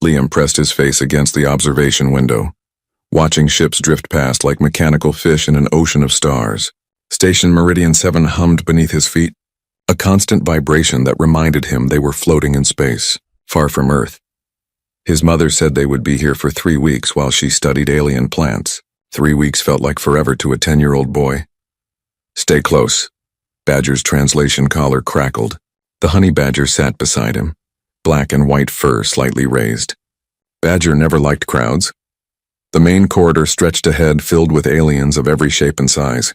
Liam pressed his face against the observation window, watching ships drift past like mechanical fish in an ocean of stars. Station Meridian 7 hummed beneath his feet, a constant vibration that reminded him they were floating in space, far from Earth. His mother said they would be here for 3 weeks while she studied alien plants. 3 weeks felt like forever to a 10-year-old boy. "Stay close." Badger's translation collar crackled. The honey badger sat beside him, black and white fur slightly raised. Badger never liked crowds. The main corridor stretched ahead, filled with aliens of every shape and size.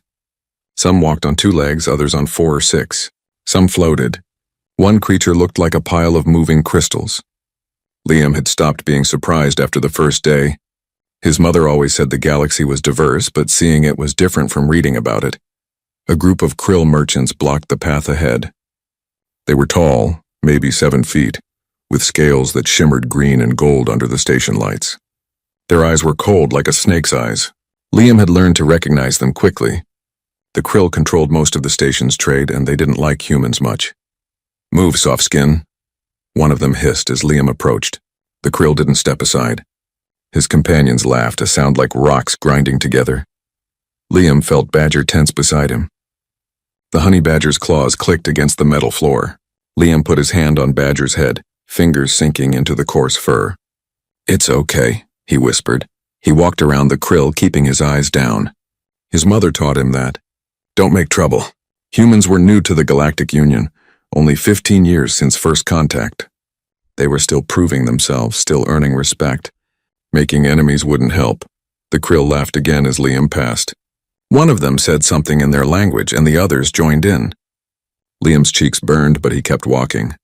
Some walked on 2 legs, others on 4 or 6. Some floated. One creature looked like a pile of moving crystals. Liam had stopped being surprised after the first day. His mother always said the galaxy was diverse, but seeing it was different from reading about it. A group of krill merchants blocked the path ahead. They were tall, maybe 7 feet, with scales that shimmered green and gold under the station lights. Their eyes were cold like a snake's eyes. Liam had learned to recognize them quickly. The krill controlled most of the station's trade, and they didn't like humans much. "Move, soft skin," one of them hissed as Liam approached. The krill didn't step aside. His companions laughed, a sound like rocks grinding together. Liam felt Badger tense beside him. The honey badger's claws clicked against the metal floor. Liam put his hand on Badger's head, fingers sinking into the coarse fur. "It's okay," he whispered. He walked around the krill, keeping his eyes down. His mother taught him that. Don't make trouble. Humans were new to the Galactic Union, only 15 years since first contact. They were still proving themselves, still earning respect. Making enemies wouldn't help. The krill laughed again as Liam passed. One of them said something in their language, and the others joined in. Liam's cheeks burned, but he kept walking.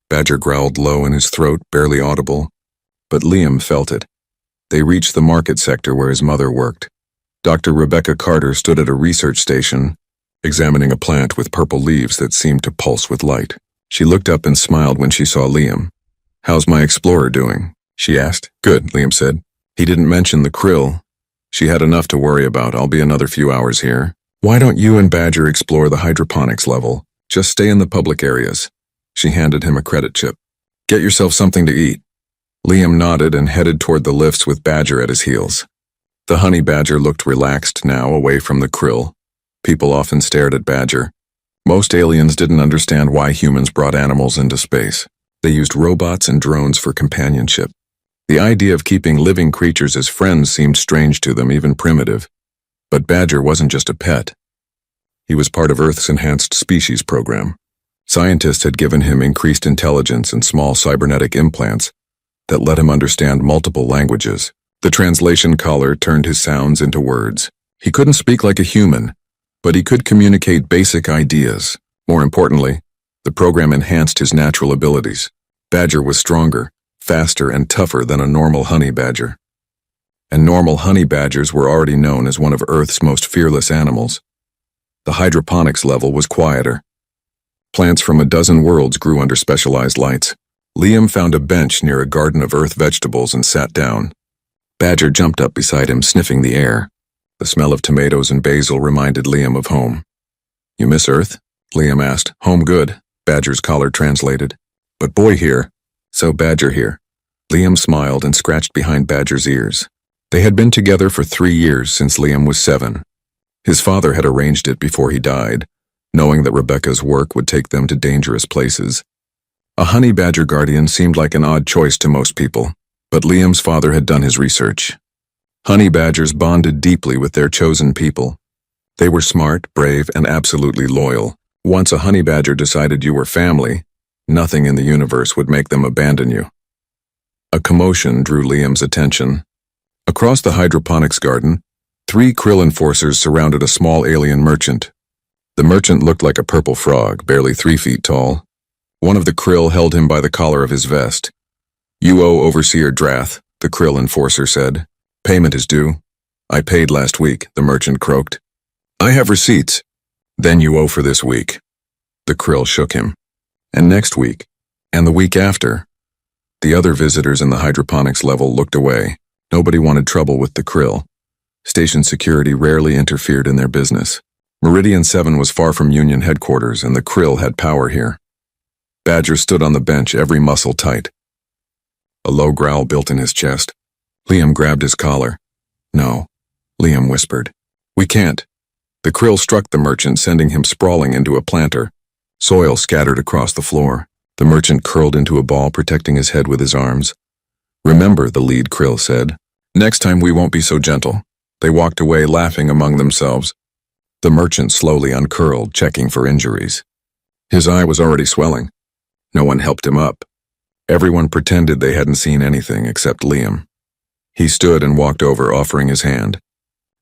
Badger growled low in his throat, barely audible. But Liam felt it. They reached the market sector where his mother worked. Dr. Rebecca Carter stood at a research station, examining a plant with purple leaves that seemed to pulse with light. She looked up and smiled when she saw Liam. "How's my explorer doing?" she asked. "Good," Liam said. He didn't mention the krill. She had enough to worry about. "I'll be another few hours here. Why don't you and Badger explore the hydroponics level? Just stay in the public areas." She handed him a credit chip. "Get yourself something to eat." Liam nodded and headed toward the lifts with Badger at his heels. The honey badger looked relaxed now, away from the krill. People often stared at Badger. Most aliens didn't understand why humans brought animals into space. They used robots and drones for companionship. The idea of keeping living creatures as friends seemed strange to them, even primitive. But Badger wasn't just a pet. He was part of Earth's Enhanced Species program. Scientists had given him increased intelligence and small cybernetic implants that let him understand multiple languages. The translation collar turned his sounds into words. He couldn't speak like a human, but he could communicate basic ideas. More importantly, the program enhanced his natural abilities. Badger was stronger, faster, and tougher than a normal honey badger. And normal honey badgers were already known as one of Earth's most fearless animals. The hydroponics level was quieter. Plants from a dozen worlds grew under specialized lights. Liam found a bench near a garden of Earth vegetables and sat down. Badger jumped up beside him, sniffing the air. The smell of tomatoes and basil reminded Liam of home. "You miss Earth?" Liam asked. "Home good," Badger's collar translated. "But boy here." "So Badger here." Liam smiled and scratched behind Badger's ears. They had been together for 3 years since Liam was 7. His father had arranged it before he died, knowing that Rebecca's work would take them to dangerous places. A honey badger guardian seemed like an odd choice to most people, but Liam's father had done his research. Honey badgers bonded deeply with their chosen people. They were smart, brave, and absolutely loyal. Once a honey badger decided you were family, nothing in the universe would make them abandon you. A commotion drew Liam's attention. Across the hydroponics garden, 3 krill enforcers surrounded a small alien merchant. The merchant looked like a purple frog, barely 3 feet tall. One of the krill held him by the collar of his vest. "You owe Overseer Drath," the krill enforcer said. "Payment is due." "I paid last week," the merchant croaked. "I have receipts." "Then you owe for this week." The krill shook him. "And next week. And the week after." The other visitors in the hydroponics level looked away. Nobody wanted trouble with the krill. Station security rarely interfered in their business. Meridian 7 was far from Union headquarters, and the krill had power here. Badger stood on the bench, every muscle tight. A low growl built in his chest. Liam grabbed his collar. "No," Liam whispered. "We can't." The krill struck the merchant, sending him sprawling into a planter. Soil scattered across the floor. The merchant curled into a ball, protecting his head with his arms. "Remember," the lead krill said. "Next time we won't be so gentle." They walked away, laughing among themselves. The merchant slowly uncurled, checking for injuries. His eye was already swelling. No one helped him up. Everyone pretended they hadn't seen anything except Liam. He stood and walked over, offering his hand.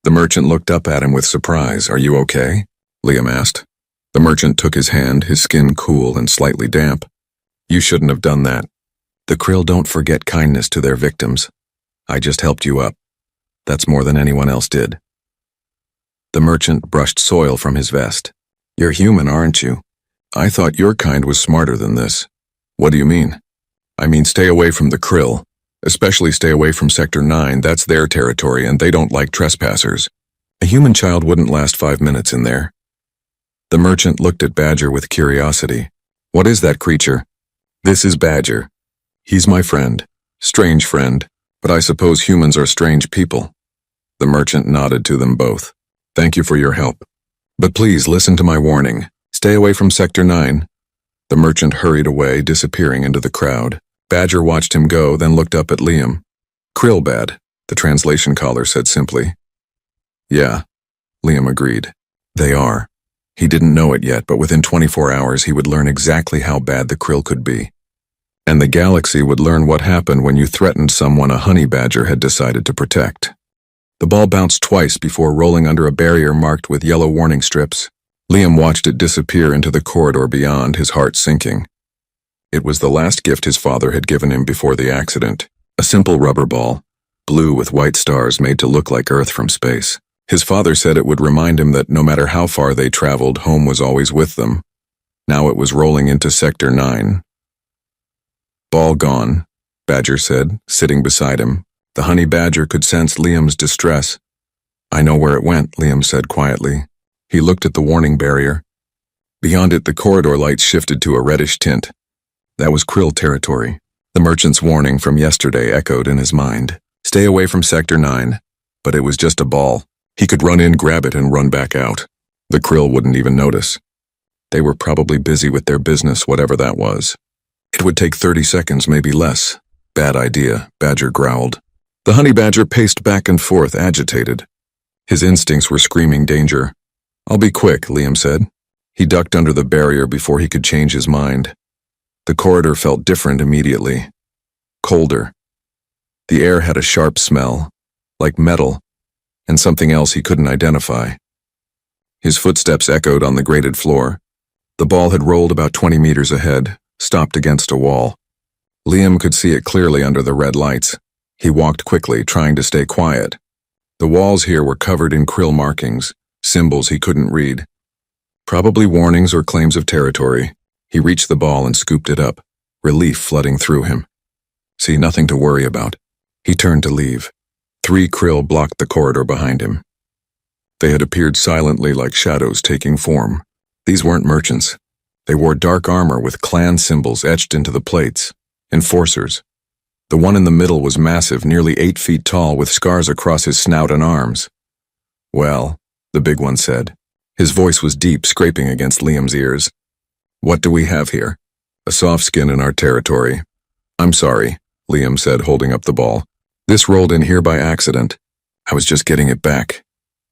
The merchant looked up at him with surprise. "Are you okay?" Liam asked. The merchant took his hand, his skin cool and slightly damp. "You shouldn't have done that. The krill don't forget kindness to their victims. I just helped you up. That's more than anyone else did." The merchant brushed soil from his vest. "You're human, aren't you? I thought your kind was smarter than this." "What do you mean?" "I mean, stay away from the krill. Especially stay away from Sector 9, that's their territory and they don't like trespassers. A human child wouldn't last 5 minutes in there." The merchant looked at Badger with curiosity. "What is that creature?" "This is Badger. He's my friend. Strange friend, but I suppose humans are strange people." The merchant nodded to them both. "Thank you for your help. But please listen to my warning. Stay away from Sector 9. The merchant hurried away, disappearing into the crowd. Badger watched him go, then looked up at Liam. "Krill bad," the translation caller said simply. "Yeah," Liam agreed. "They are." He didn't know it yet, but within 24 hours he would learn exactly how bad the krill could be. And the galaxy would learn what happened when you threatened someone a honey badger had decided to protect. The ball bounced twice before rolling under a barrier marked with yellow warning strips. Liam watched it disappear into the corridor beyond, his heart sinking. It was the last gift his father had given him before the accident. A simple rubber ball, blue with white stars made to look like Earth from space. His father said it would remind him that no matter how far they traveled, home was always with them. Now it was rolling into Sector 9. "Ball gone," Badger said, sitting beside him. The honey badger could sense Liam's distress. "I know where it went," Liam said quietly. He looked at the warning barrier. Beyond it, the corridor lights shifted to a reddish tint. That was krill territory. The merchant's warning from yesterday echoed in his mind. Stay away from Sector 9. But it was just a ball. He could run in, grab it, and run back out. The krill wouldn't even notice. They were probably busy with their business, whatever that was. It would take 30 seconds, maybe less. "Bad idea," Badger growled. The honey badger paced back and forth, agitated. His instincts were screaming danger. "I'll be quick," Liam said. He ducked under the barrier before he could change his mind. The corridor felt different immediately. Colder. The air had a sharp smell, like metal, and something else he couldn't identify. His footsteps echoed on the grated floor. The ball had rolled about 20 meters ahead, stopped against a wall. Liam could see it clearly under the red lights. He walked quickly, trying to stay quiet. The walls here were covered in krill markings, symbols he couldn't read. Probably warnings or claims of territory. He reached the ball and scooped it up, relief flooding through him. See, nothing to worry about. He turned to leave. 3 krill blocked the corridor behind him. They had appeared silently like shadows taking form. These weren't merchants. They wore dark armor with clan symbols etched into the plates. Enforcers. The one in the middle was massive, nearly 8 feet tall, with scars across his snout and arms. "Well," the big one said. His voice was deep, scraping against Liam's ears. "What do we have here? A soft skin in our territory." "I'm sorry," Liam said, holding up the ball. "This rolled in here by accident. I was just getting it back."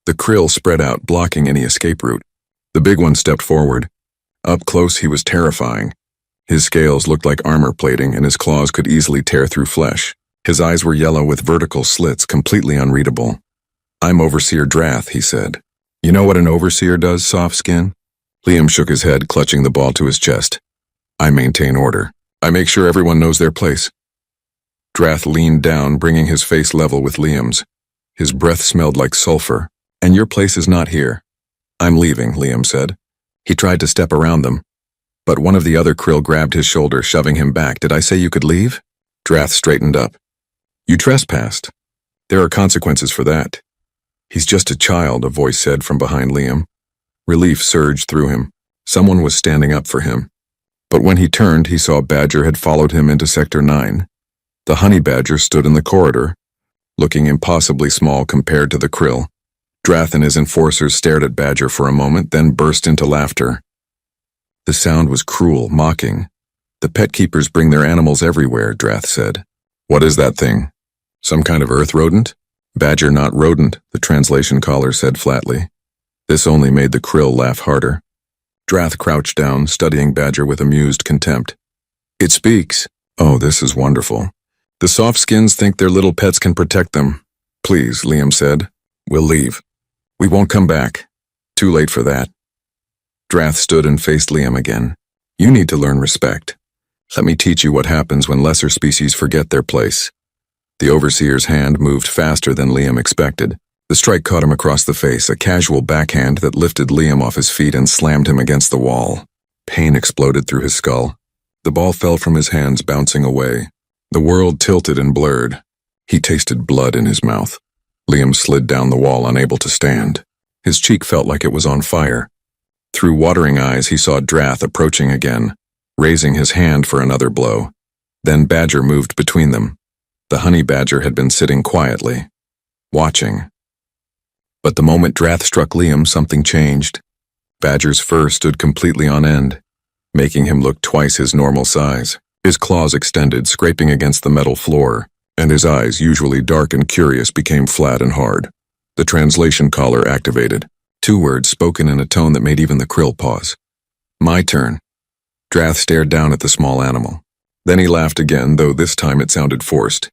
The krill spread out, blocking any escape route. The big one stepped forward. Up close, he was terrifying. His scales looked like armor plating, and his claws could easily tear through flesh. His eyes were yellow with vertical slits, completely unreadable. "I'm Overseer Drath," he said. "You know what an overseer does, soft skin?" Liam shook his head, clutching the ball to his chest. "I maintain order. I make sure everyone knows their place." Drath leaned down, bringing his face level with Liam's. His breath smelled like sulfur. "And your place is not here." "I'm leaving," Liam said. He tried to step around them, but one of the other krill grabbed his shoulder, shoving him back. "Did I say you could leave?" Drath straightened up. "You trespassed. There are consequences for that." "He's just a child," a voice said from behind Liam. Relief surged through him. Someone was standing up for him. But when he turned, he saw Badger had followed him into Sector 9. The honey badger stood in the corridor, looking impossibly small compared to the krill. Drath and his enforcers stared at Badger for a moment, then burst into laughter. The sound was cruel, mocking. "The pet keepers bring their animals everywhere," Drath said. "What is that thing? Some kind of earth rodent?" "Badger, not rodent," the translation caller said flatly. This only made the krill laugh harder. Drath crouched down, studying Badger with amused contempt. "It speaks. Oh, this is wonderful. The soft skins think their little pets can protect them." "Please," Liam said. "We'll leave. We won't come back. Too late for that." Drath stood and faced Liam again. "You need to learn respect. Let me teach you what happens when lesser species forget their place." The overseer's hand moved faster than Liam expected. The strike caught him across the face, a casual backhand that lifted Liam off his feet and slammed him against the wall. Pain exploded through his skull. The ball fell from his hands, bouncing away. The world tilted and blurred. He tasted blood in his mouth. Liam slid down the wall, unable to stand. His cheek felt like it was on fire. Through watering eyes, he saw Drath approaching again, raising his hand for another blow. Then Badger moved between them. The honey badger had been sitting quietly, watching. But the moment Drath struck Liam, something changed. Badger's fur stood completely on end, making him look twice his normal size. His claws extended, scraping against the metal floor, and his eyes, usually dark and curious, became flat and hard. The translation caller activated. 2 words spoken in a tone that made even the krill pause. "My turn." Drath stared down at the small animal. Then he laughed again, though this time it sounded forced.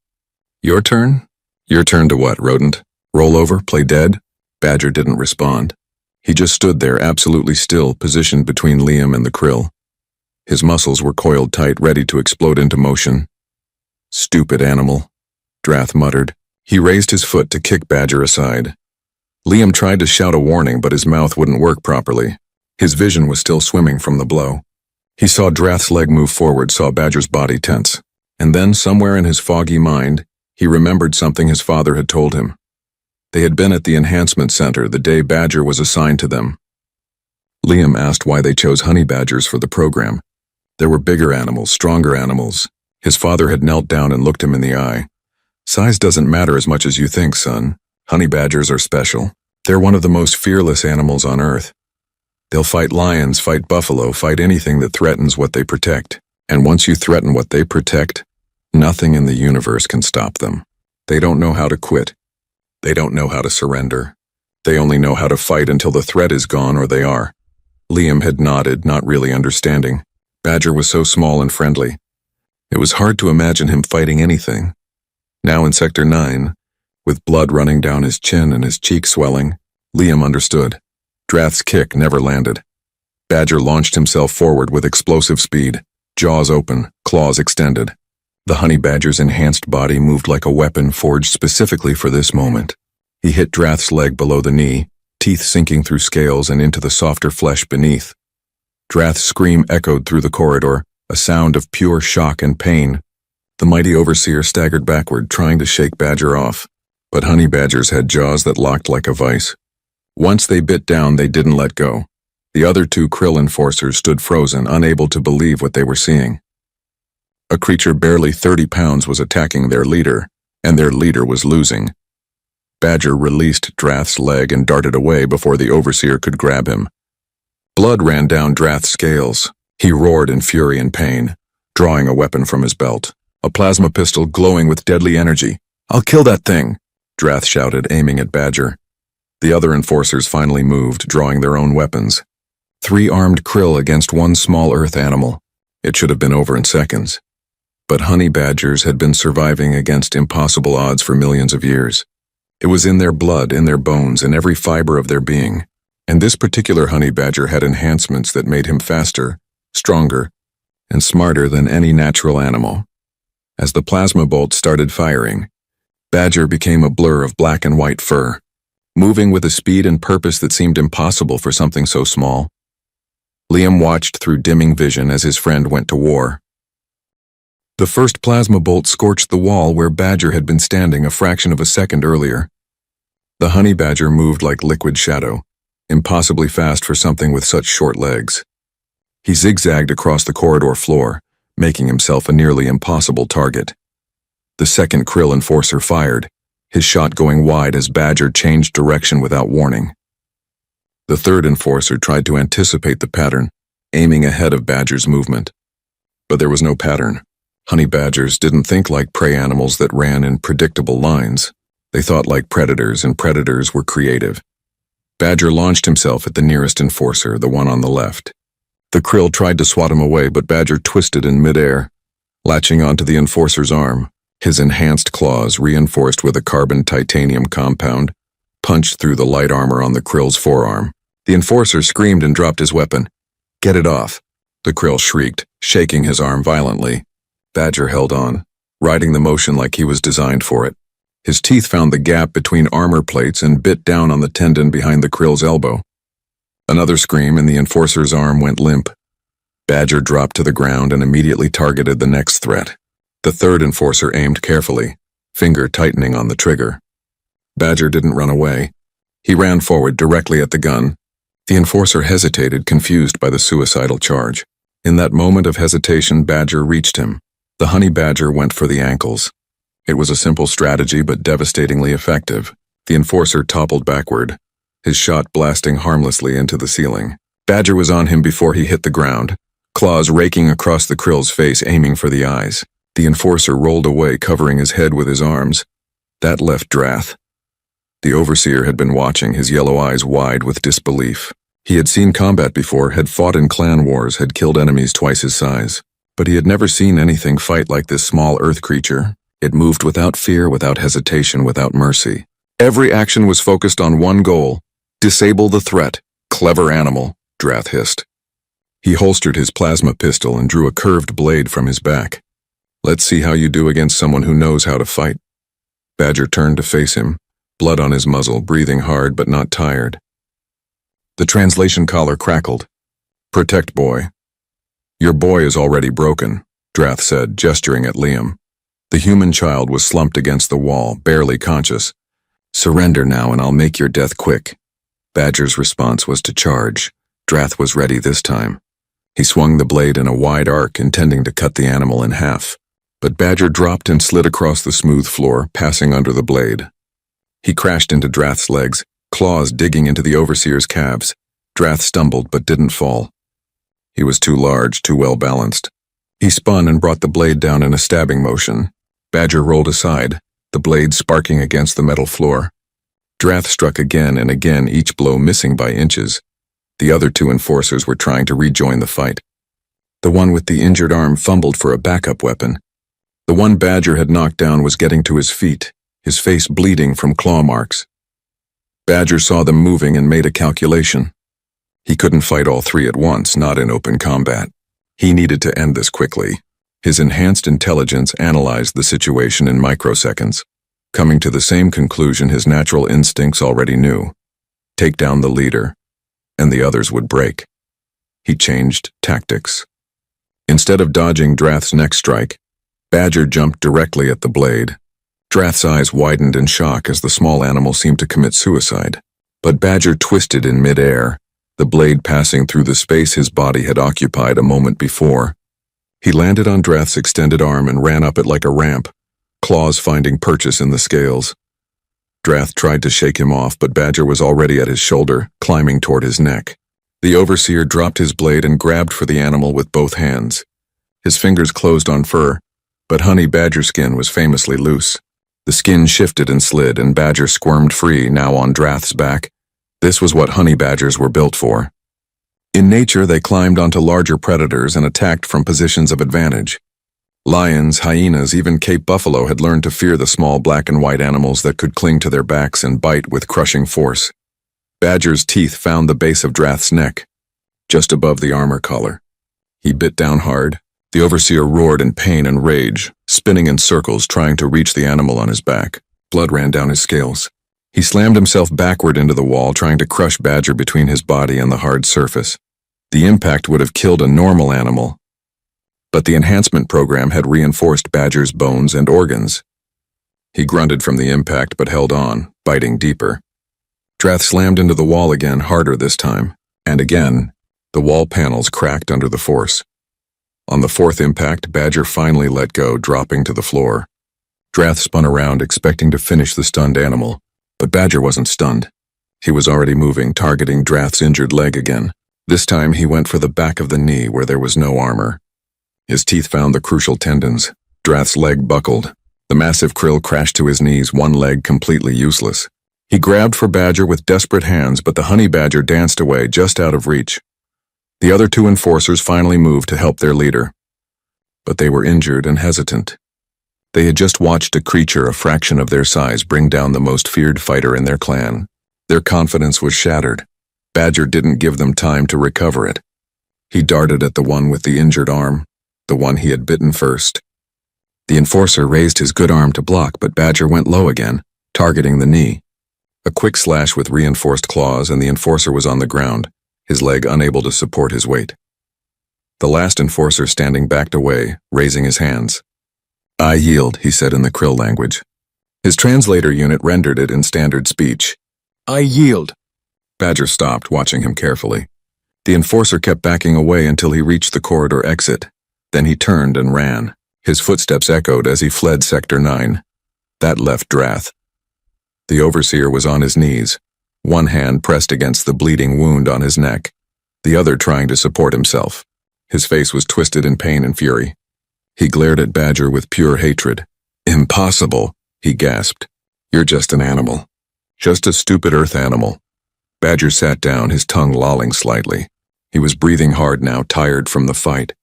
"Your turn? Your turn to what, rodent? Roll over, play dead?" Badger didn't respond. He just stood there, absolutely still, positioned between Liam and the krill. His muscles were coiled tight, ready to explode into motion. "Stupid animal," Drath muttered. He raised his foot to kick Badger aside. Liam tried to shout a warning, but his mouth wouldn't work properly. His vision was still swimming from the blow. He saw Drath's leg move forward, saw Badger's body tense. And then, somewhere in his foggy mind, he remembered something his father had told him. They had been at the enhancement center the day Badger was assigned to them. Liam asked why they chose honey badgers for the program. There were bigger animals, stronger animals. His father had knelt down and looked him in the eye. "Size doesn't matter as much as you think, son. Honey badgers are special. They're one of the most fearless animals on Earth. They'll fight lions, fight buffalo, fight anything that threatens what they protect. And once you threaten what they protect, nothing in the universe can stop them. They don't know how to quit. They don't know how to surrender. They only know how to fight until the threat is gone or they are." Liam had nodded, not really understanding. Badger was so small and friendly. It was hard to imagine him fighting anything. Now in Sector 9, with blood running down his chin and his cheek swelling, Liam understood. Drath's kick never landed. Badger launched himself forward with explosive speed, jaws open, claws extended. The honey badger's enhanced body moved like a weapon forged specifically for this moment. He hit Drath's leg below the knee, teeth sinking through scales and into the softer flesh beneath. Drath's scream echoed through the corridor, a sound of pure shock and pain. The mighty overseer staggered backward, trying to shake Badger off. But honey badgers had jaws that locked like a vice. Once they bit down, they didn't let go. The other 2 krill enforcers stood frozen, unable to believe what they were seeing. A creature barely 30 pounds was attacking their leader, and their leader was losing. Badger released Drath's leg and darted away before the overseer could grab him. Blood ran down Drath's scales. He roared in fury and pain, drawing a weapon from his belt, a plasma pistol glowing with deadly energy. "I'll kill that thing," Drath shouted, aiming at Badger. The other enforcers finally moved, drawing their own weapons. 3 armed krill against 1 small earth animal. It should have been over in seconds. But honey badgers had been surviving against impossible odds for millions of years. It was in their blood, in their bones, in every fiber of their being. And this particular honey badger had enhancements that made him faster, stronger, and smarter than any natural animal. As the plasma bolt started firing, Badger became a blur of black and white fur, moving with a speed and purpose that seemed impossible for something so small. Liam watched through dimming vision as his friend went to war. The first plasma bolt scorched the wall where Badger had been standing a fraction of a second earlier. The honey badger moved like liquid shadow, impossibly fast for something with such short legs. He zigzagged across the corridor floor, making himself a nearly impossible target. The second Krill enforcer fired, his shot going wide as Badger changed direction without warning. The third enforcer tried to anticipate the pattern, aiming ahead of Badger's movement. But there was no pattern. Honey badgers didn't think like prey animals that ran in predictable lines. They thought like predators, and predators were creative. Badger launched himself at the nearest enforcer, the one on the left. The Krill tried to swat him away, but Badger twisted in midair, latching onto the enforcer's arm. His enhanced claws, reinforced with a carbon titanium compound, punched through the light armor on the Krill's forearm. The enforcer screamed and dropped his weapon. "Get it off," the Krill shrieked, shaking his arm violently. Badger held on, riding the motion like he was designed for it. His teeth found the gap between armor plates and bit down on the tendon behind the Krill's elbow. Another scream and the enforcer's arm went limp. Badger dropped to the ground and immediately targeted the next threat. The third enforcer aimed carefully, finger tightening on the trigger. Badger didn't run away. He ran forward directly at the gun. The enforcer hesitated, confused by the suicidal charge. In that moment of hesitation, Badger reached him. The honey badger went for the ankles. It was a simple strategy but devastatingly effective. The enforcer toppled backward, his shot blasting harmlessly into the ceiling. Badger was on him before he hit the ground, claws raking across the Krill's face, aiming for the eyes. The enforcer rolled away, covering his head with his arms. That left Drath. The overseer had been watching, his yellow eyes wide with disbelief. He had seen combat before, had fought in clan wars, had killed enemies twice his size. But he had never seen anything fight like this small earth creature. It moved without fear, without hesitation, without mercy. Every action was focused on one goal: disable the threat. "Clever animal," Drath hissed. He holstered his plasma pistol and drew a curved blade from his back. "Let's see how you do against someone who knows how to fight." Badger turned to face him, blood on his muzzle, breathing hard but not tired. The translation collar crackled. "Protect boy." "Your boy is already broken," Drath said, gesturing at Liam. The human child was slumped against the wall, barely conscious. "Surrender now and I'll make your death quick." Badger's response was to charge. Drath was ready this time. He swung the blade in a wide arc, intending to cut the animal in half. But Badger dropped and slid across the smooth floor, passing under the blade. He crashed into Drath's legs, claws digging into the overseer's calves. Drath stumbled but didn't fall. He was too large, too well balanced. He spun and brought the blade down in a stabbing motion. Badger rolled aside, the blade sparking against the metal floor. Drath struck again and again, each blow missing by inches. The other two enforcers were trying to rejoin the fight. The one with the injured arm fumbled for a backup weapon. The one Badger had knocked down was getting to his feet, his face bleeding from claw marks. Badger saw them moving and made a calculation. He couldn't fight all three at once, not in open combat. He needed to end this quickly. His enhanced intelligence analyzed the situation in microseconds, coming to the same conclusion his natural instincts already knew. Take down the leader, and the others would break. He changed tactics. Instead of dodging Drath's next strike, Badger jumped directly at the blade. Drath's eyes widened in shock as the small animal seemed to commit suicide. But Badger twisted in midair, the blade passing through the space his body had occupied a moment before. He landed on Drath's extended arm and ran up it like a ramp, claws finding purchase in the scales. Drath tried to shake him off, but Badger was already at his shoulder, climbing toward his neck. The overseer dropped his blade and grabbed for the animal with both hands. His fingers closed on fur, but honey badger skin was famously loose. The skin shifted and slid, and Badger squirmed free, now on Drath's back. This was what honey badgers were built for. In nature, they climbed onto larger predators and attacked from positions of advantage. Lions, hyenas, even Cape buffalo had learned to fear the small black and white animals that could cling to their backs and bite with crushing force. Badger's teeth found the base of Drath's neck, just above the armor collar. He bit down hard. The overseer roared in pain and rage, spinning in circles trying to reach the animal on his back. Blood ran down his scales. He slammed himself backward into the wall, trying to crush Badger between his body and the hard surface. The impact would have killed a normal animal, but the enhancement program had reinforced Badger's bones and organs. He grunted from the impact but held on, biting deeper. Drath slammed into the wall again, harder this time, and again. The wall panels cracked under the force. On the fourth impact, Badger finally let go, dropping to the floor. Drath spun around, expecting to finish the stunned animal, but Badger wasn't stunned. He was already moving, targeting Drath's injured leg again. This time he went for the back of the knee where there was no armor. His teeth found the crucial tendons. Drath's leg buckled. The massive krill crashed to his knees, one leg completely useless. He grabbed for Badger with desperate hands, but the honey badger danced away, just out of reach. The other two enforcers finally moved to help their leader. But they were injured and hesitant. They had just watched a creature a fraction of their size bring down the most feared fighter in their clan. Their confidence was shattered. Badger didn't give them time to recover it. He darted at the one with the injured arm, the one he had bitten first. The enforcer raised his good arm to block, but Badger went low again, targeting the knee. A quick slash with reinforced claws, and the enforcer was on the ground, his leg unable to support his weight. The last enforcer standing backed away, raising his hands. "I yield," he said in the krill language. His translator unit rendered it in standard speech. "I yield." Badger stopped, watching him carefully. The enforcer kept backing away until he reached the corridor exit. Then he turned and ran. His footsteps echoed as he fled Sector 9. That left Drath. The overseer was on his knees, one hand pressed against the bleeding wound on his neck, the other trying to support himself. His face was twisted in pain and fury. He glared at Badger with pure hatred. "Impossible," he gasped. "You're just an animal. Just a stupid earth animal." Badger sat down, his tongue lolling slightly. He was breathing hard now, tired from the fight.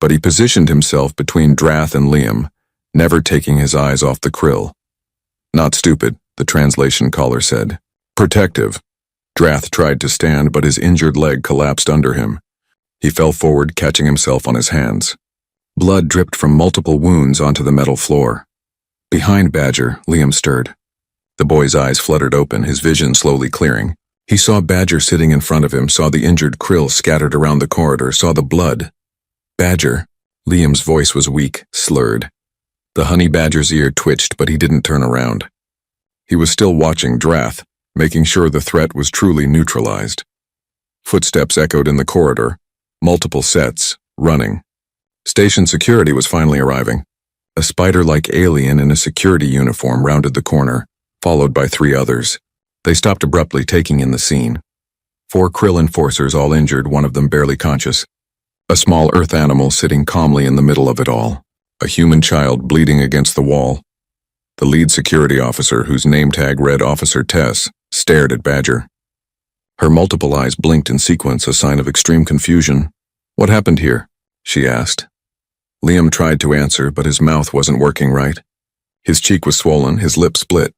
But he positioned himself between Drath and Liam, never taking his eyes off the krill. "Not stupid," the translation caller said. "Protective." Drath tried to stand, but his injured leg collapsed under him. He fell forward, catching himself on his hands. Blood dripped from multiple wounds onto the metal floor. Behind Badger, Liam stirred. The boy's eyes fluttered open, his vision slowly clearing. He saw Badger sitting in front of him, saw the injured krill scattered around the corridor, saw the blood. "Badger." Liam's voice was weak, slurred. The honey badger's ear twitched, but he didn't turn around. He was still watching Drath, making sure the threat was truly neutralized. Footsteps echoed in the corridor, multiple sets, running. Station security was finally arriving. A spider-like alien in a security uniform rounded the corner, followed by 3 others. They stopped abruptly, taking in the scene. 4 krill enforcers, all injured, one of them barely conscious. A small earth animal sitting calmly in the middle of it all. A human child bleeding against the wall. The lead security officer, whose name tag read Officer Tess, stared at Badger. Her multiple eyes blinked in sequence, a sign of extreme confusion. "What happened here?" she asked. Liam tried to answer, but his mouth wasn't working right. His cheek was swollen, his lip split.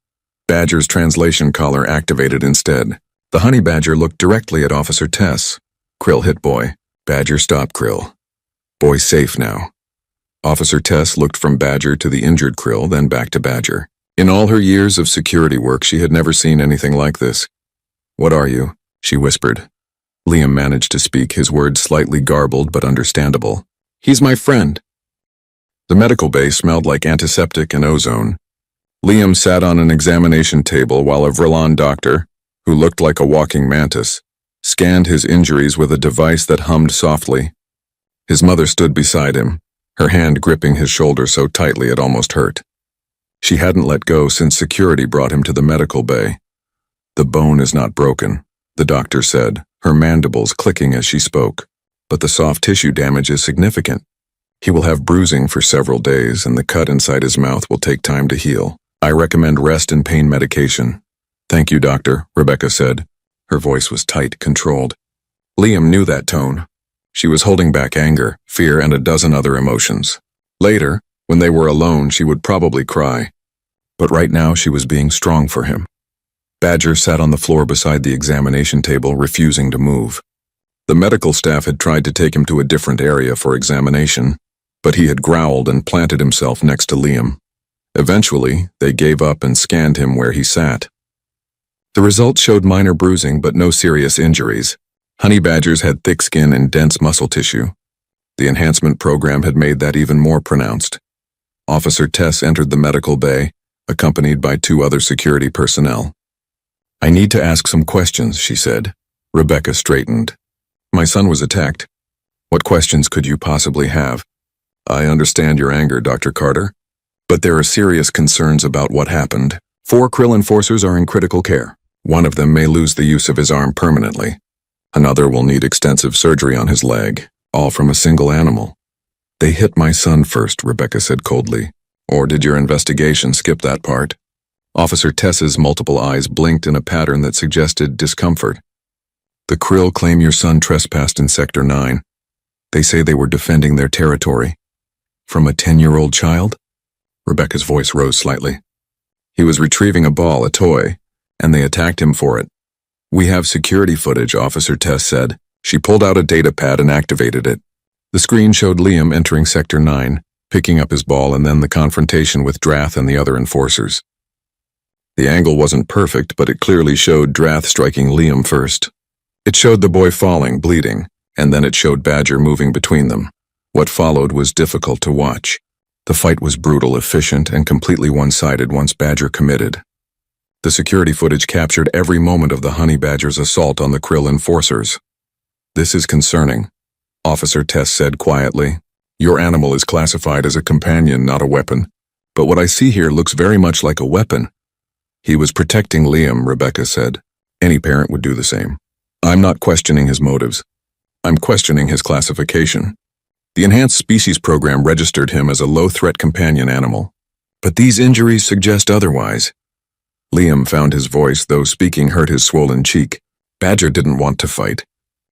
Badger's translation collar activated instead. The honey badger looked directly at Officer Tess. "Krill hit boy." Badger stopped Krill. "Boy safe now." Officer Tess looked from Badger to the injured krill, then back to Badger. In all her years of security work, she had never seen anything like this. "What are you?" she whispered. Liam managed to speak, his words slightly garbled but understandable. "He's my friend." The medical bay smelled like antiseptic and ozone. Liam sat on an examination table while a Vrillon doctor, who looked like a walking mantis, scanned his injuries with a device that hummed softly. His mother stood beside him, her hand gripping his shoulder so tightly it almost hurt. She hadn't let go since security brought him to the medical bay. "The bone is not broken," the doctor said, her mandibles clicking as she spoke. "But the soft tissue damage is significant. He will have bruising for several days, and the cut inside his mouth will take time to heal. I recommend rest and pain medication." "Thank you, doctor," Rebecca said. Her voice was tight, controlled. Liam knew that tone. She was holding back anger, fear, and a dozen other emotions. Later, when they were alone, she would probably cry. But right now she was being strong for him. Badger sat on the floor beside the examination table, refusing to move. The medical staff had tried to take him to a different area for examination, but he had growled and planted himself next to Liam. Eventually, they gave up and scanned him where he sat. The results showed minor bruising but no serious injuries. Honey badgers had thick skin and dense muscle tissue. The enhancement program had made that even more pronounced. Officer Tess entered the medical bay, accompanied by 2 other security personnel. "I need to ask some questions," she said. Rebecca straightened. "My son was attacked. What questions could you possibly have?" "I understand your anger, Dr. Carter. But there are serious concerns about what happened. 4 krill enforcers are in critical care. One of them may lose the use of his arm permanently. Another will need extensive surgery on his leg, all from a single animal. They hit my son first, Rebecca said coldly. Or did your investigation skip that part? Officer Tess's multiple eyes blinked in a pattern that suggested discomfort. The krill claim your son trespassed in Sector 9. They say they were defending their territory. From a 10-year-old child? Rebecca's voice rose slightly. He was retrieving a ball, a toy, and they attacked him for it. We have security footage, Officer Tess said. She pulled out a data pad and activated it. The screen showed Liam entering Sector 9, picking up his ball, and then the confrontation with Drath and the other enforcers. The angle wasn't perfect, but it clearly showed Drath striking Liam first. It showed the boy falling, bleeding, and then it showed Badger moving between them. What followed was difficult to watch. The fight was brutal, efficient, and completely one-sided once Badger committed. The security footage captured every moment of the honey badger's assault on the krill enforcers. This is concerning, Officer Tess said quietly. Your animal is classified as a companion, not a weapon. But what I see here looks very much like a weapon. He was protecting Liam, Rebecca said. Any parent would do the same. I'm not questioning his motives. I'm questioning his classification. The Enhanced Species Program registered him as a low-threat companion animal. But these injuries suggest otherwise. Liam found his voice, though speaking hurt his swollen cheek. Badger didn't want to fight.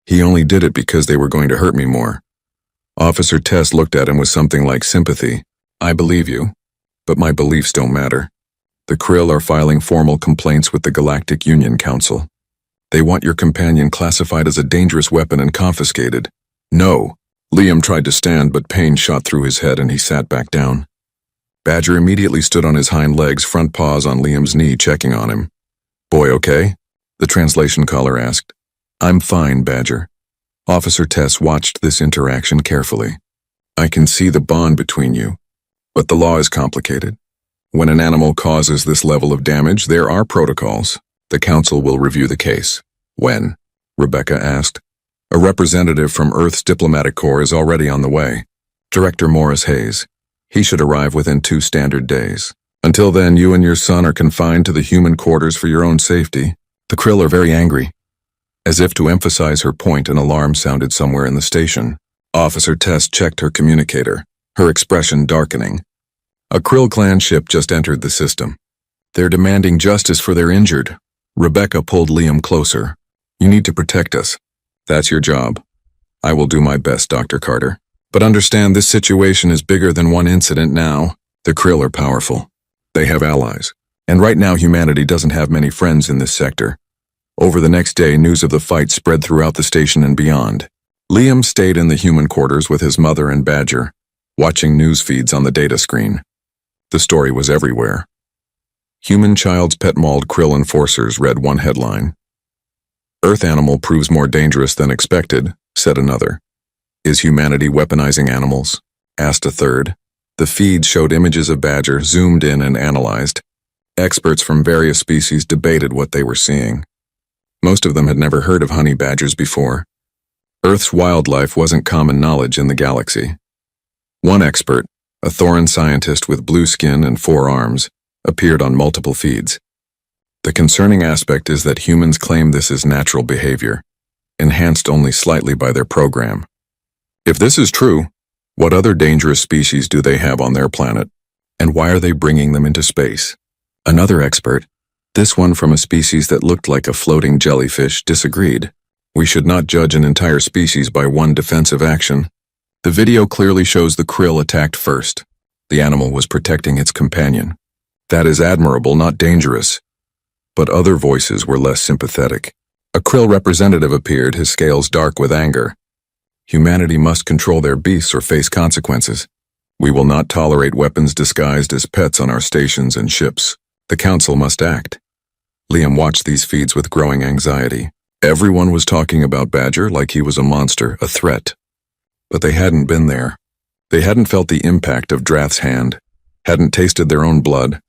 He only did it because they were going to hurt me more. Officer Tess looked at him with something like sympathy. I believe you, but my beliefs don't matter. The krill are filing formal complaints with the Galactic Union Council. They want your companion classified as a dangerous weapon and confiscated. No. Liam tried to stand, but pain shot through his head and he sat back down. Badger immediately stood on his hind legs, front paws on Liam's knee, checking on him. Boy, okay? The translation caller asked. I'm fine, Badger. Officer Tess watched this interaction carefully. I can see the bond between you, but the law is complicated. When an animal causes this level of damage, there are protocols. The council will review the case. When? Rebecca asked. A representative from Earth's diplomatic corps is already on the way. Director Morris Hayes. He should arrive within 2 standard days. Until then, you and your son are confined to the human quarters for your own safety. The krill are very angry. As if to emphasize her point, an alarm sounded somewhere in the station. Officer Tess checked her communicator, her expression darkening. A krill clan ship just entered the system. They're demanding justice for their injured. Rebecca pulled Liam closer. You need to protect us. That's your job. I will do my best, Dr. Carter. But understand this situation is bigger than one incident now. The krill are powerful. They have allies. And right now humanity doesn't have many friends in this sector. Over the next day, news of the fight spread throughout the station and beyond. Liam stayed in the human quarters with his mother and Badger, watching news feeds on the data screen. The story was everywhere. Human child's pet mauled krill enforcers, read one headline. Earth animal proves more dangerous than expected, said another. Is humanity weaponizing animals? Asked a third. The feeds showed images of Badger, zoomed in and analyzed. Experts from various species debated what they were seeing. Most of them had never heard of honey badgers before. Earth's wildlife wasn't common knowledge in the galaxy. One expert, a Thoran scientist with blue skin and 4 arms, appeared on multiple feeds. The concerning aspect is that humans claim this is natural behavior, enhanced only slightly by their program. If this is true, what other dangerous species do they have on their planet? And why are they bringing them into space? Another expert, this one from a species that looked like a floating jellyfish, disagreed. We should not judge an entire species by one defensive action. The video clearly shows the krill attacked first. The animal was protecting its companion. That is admirable, not dangerous. But other voices were less sympathetic. A krill representative appeared, his scales dark with anger. Humanity must control their beasts or face consequences. We will not tolerate weapons disguised as pets on our stations and ships. The council must act. Liam watched these feeds with growing anxiety. Everyone was talking about Badger like he was a monster, a threat. But they hadn't been there. They hadn't felt the impact of Drath's hand, hadn't tasted their own blood,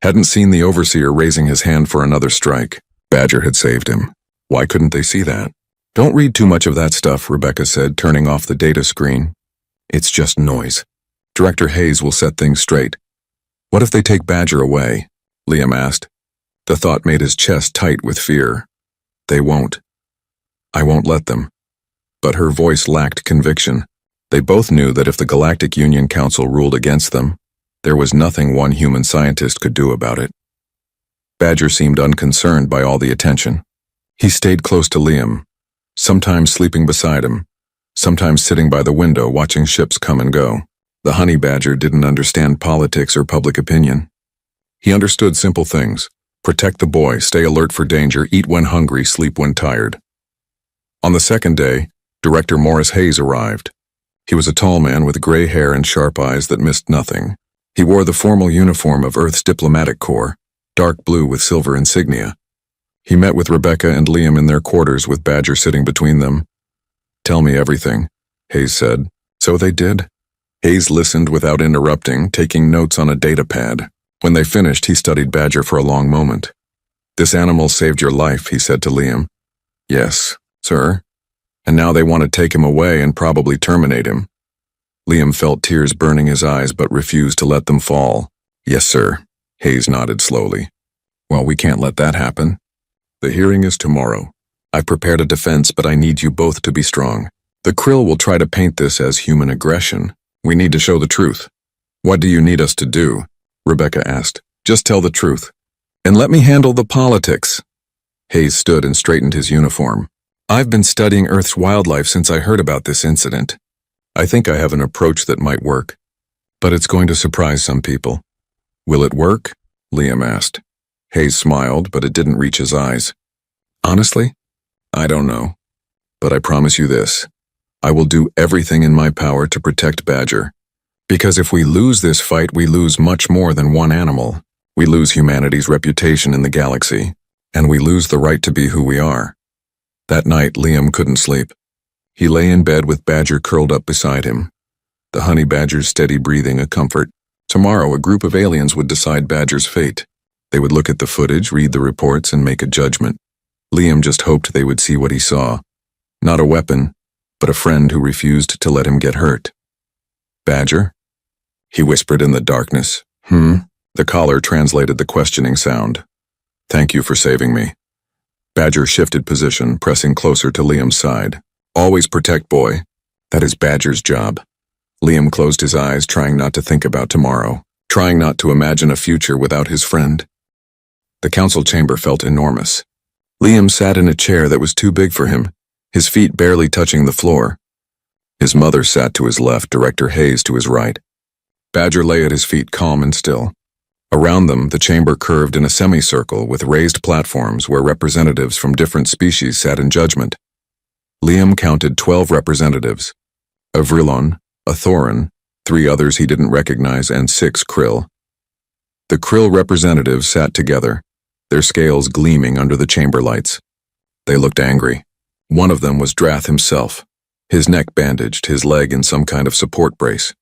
hadn't seen the overseer raising his hand for another strike. Badger had saved him. Why couldn't they see that? Don't read too much of that stuff, Rebecca said, turning off the data screen. It's just noise. Director Hayes will set things straight. What if they take Badger away? Liam asked. The thought made his chest tight with fear. They won't. I won't let them. But her voice lacked conviction. They both knew that if the Galactic Union Council ruled against them, there was nothing one human scientist could do about it. Badger seemed unconcerned by all the attention. He stayed close to Liam, sometimes sleeping beside him, sometimes sitting by the window watching ships come and go. The honey badger didn't understand politics or public opinion. He understood simple things: protect the boy, stay alert for danger, eat when hungry, sleep when tired. On the second day, Director Morris Hayes arrived. He was a tall man with gray hair and sharp eyes that missed nothing. He wore the formal uniform of Earth's diplomatic corps, dark blue with silver insignia. He met with Rebecca and Liam in their quarters with Badger sitting between them. Tell me everything, Hayes said. So they did. Hayes listened without interrupting, taking notes on a data pad. When they finished, he studied Badger for a long moment. This animal saved your life, he said to Liam. Yes, sir. And now they want to take him away and probably terminate him. Liam felt tears burning his eyes but refused to let them fall. Yes, sir. Hayes nodded slowly. Well, we can't let that happen. The hearing is tomorrow. I've prepared a defense, but I need you both to be strong. The Krill will try to paint this as human aggression. We need to show the truth. What do you need us to do? Rebecca asked. Just tell the truth. And let me handle the politics. Hayes stood and straightened his uniform. I've been studying Earth's wildlife since I heard about this incident. I think I have an approach that might work, but it's going to surprise some people. Will it work? Liam asked. Hayes smiled, but it didn't reach his eyes. Honestly, I don't know. But I promise you this. I will do everything in my power to protect Badger. Because if we lose this fight, we lose much more than one animal. We lose humanity's reputation in the galaxy, and we lose the right to be who we are. That night, Liam couldn't sleep. He lay in bed with Badger curled up beside him. The honey badger's steady breathing a comfort. Tomorrow, a group of aliens would decide Badger's fate. They would look at the footage, read the reports, and make a judgment. Liam just hoped they would see what he saw. Not a weapon, but a friend who refused to let him get hurt. Badger? He whispered in the darkness. The caller translated the questioning sound. Thank you for saving me. Badger shifted position, pressing closer to Liam's side. Always protect, boy. That is Badger's job. Liam closed his eyes, trying not to think about tomorrow, trying not to imagine a future without his friend. The council chamber felt enormous. Liam sat in a chair that was too big for him, his feet barely touching the floor. His mother sat to his left, Director Hayes to his right. Badger lay at his feet, calm and still. Around them, the chamber curved in a semicircle with raised platforms where representatives from different species sat in judgment. Liam counted 12 representatives: a Vrillon, a Thorin, 3 others he didn't recognize, and 6 Krill. The Krill representatives sat together, their scales gleaming under the chamber lights. They looked angry. One of them was Drath himself, his neck bandaged, his leg in some kind of support brace.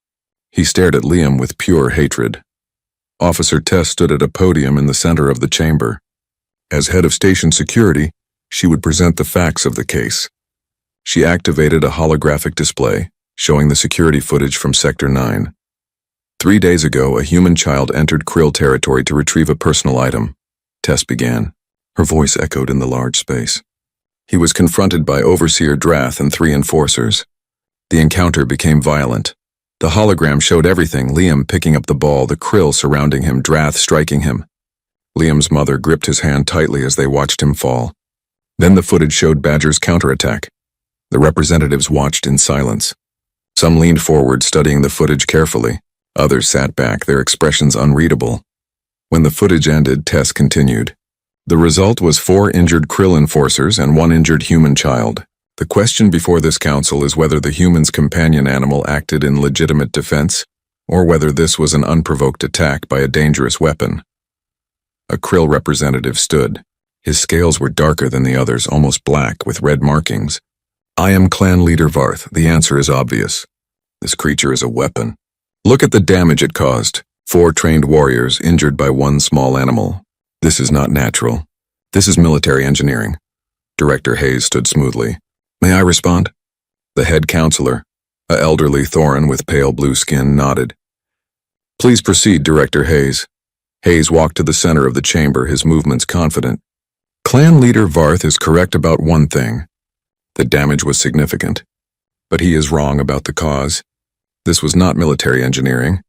He stared at Liam with pure hatred. Officer Tess stood at a podium in the center of the chamber. As head of station security, she would present the facts of the case. She activated a holographic display, showing the security footage from Sector 9. 3 days ago, a human child entered Krill territory to retrieve a personal item. Tess began. Her voice echoed in the large space. He was confronted by Overseer Drath and 3 enforcers. The encounter became violent. The hologram showed everything: Liam picking up the ball, the Krill surrounding him, Drath striking him. Liam's mother gripped his hand tightly as they watched him fall. Then the footage showed Badger's counterattack. The representatives watched in silence. Some leaned forward, studying the footage carefully. Others sat back, their expressions unreadable. When the footage ended, Tess continued. The result was 4 injured Krill enforcers and 1 injured human child. The question before this council is whether the human's companion animal acted in legitimate defense, or whether this was an unprovoked attack by a dangerous weapon. A Krill representative stood. His scales were darker than the others, almost black, with red markings. I am clan leader Varth. The answer is obvious. This creature is a weapon. Look at the damage it caused. 4 trained warriors injured by 1 small animal. This is not natural. This is military engineering. Director Hayes stood smoothly. May I respond? The head counselor, a elderly Thorin with pale blue skin, nodded. Please proceed, Director Hayes. Hayes walked to the center of the chamber, his movements confident. Clan leader Varth is correct about one thing. The damage was significant. But he is wrong about the cause. This was not military engineering.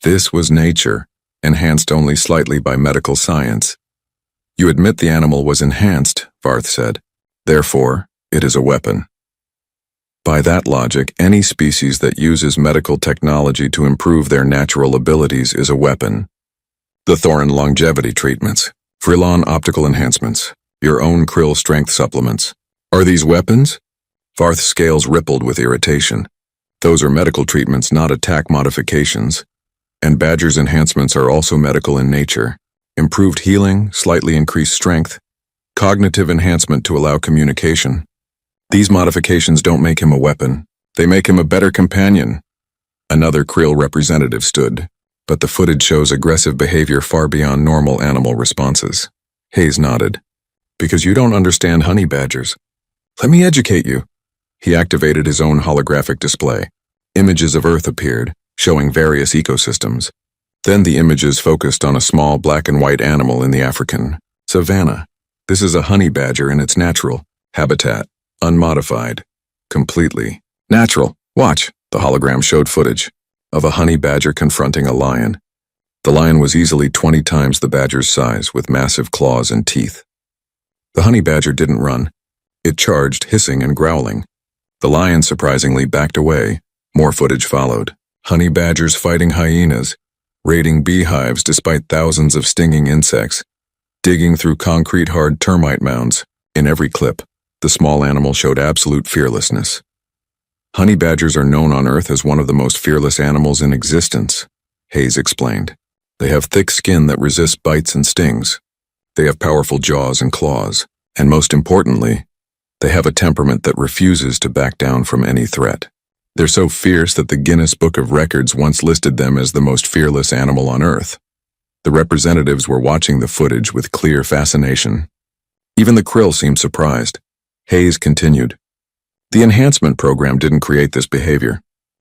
This was nature, enhanced only slightly by medical science. You admit the animal was enhanced, Varth said. Therefore, it is a weapon. By that logic, any species that uses medical technology to improve their natural abilities is a weapon. The Thorin longevity treatments, Frilon optical enhancements, your own krill strength supplements. Are these weapons? Varth's scales rippled with irritation. Those are medical treatments, not attack modifications. And Badger's enhancements are also medical in nature. Improved healing, slightly increased strength, cognitive enhancement to allow communication. These modifications don't make him a weapon. They make him a better companion. Another krill representative stood, but the footage shows aggressive behavior far beyond normal animal responses. Hayes nodded. Because you don't understand honey badgers. Let me educate you. He activated his own holographic display. Images of Earth appeared, showing various ecosystems. Then the images focused on a small black and white animal in the African savanna. This is a honey badger in its natural habitat, unmodified, completely natural. Watch, the hologram showed footage of a honey badger confronting a lion. The lion was easily 20 times the badger's size, with massive claws and teeth. The honey badger didn't run. It charged, hissing and growling. The lion surprisingly backed away. More footage followed. Honey badgers fighting hyenas, raiding beehives despite thousands of stinging insects, digging through concrete-hard termite mounds. In every clip, the small animal showed absolute fearlessness. Honey badgers are known on Earth as one of the most fearless animals in existence, Hayes explained. They have thick skin that resists bites and stings. They have powerful jaws and claws, and most importantly, they have a temperament that refuses to back down from any threat. They're so fierce that the Guinness Book of Records once listed them as the most fearless animal on Earth. The representatives were watching the footage with clear fascination. Even the krill seemed surprised. Hayes continued. The enhancement program didn't create this behavior.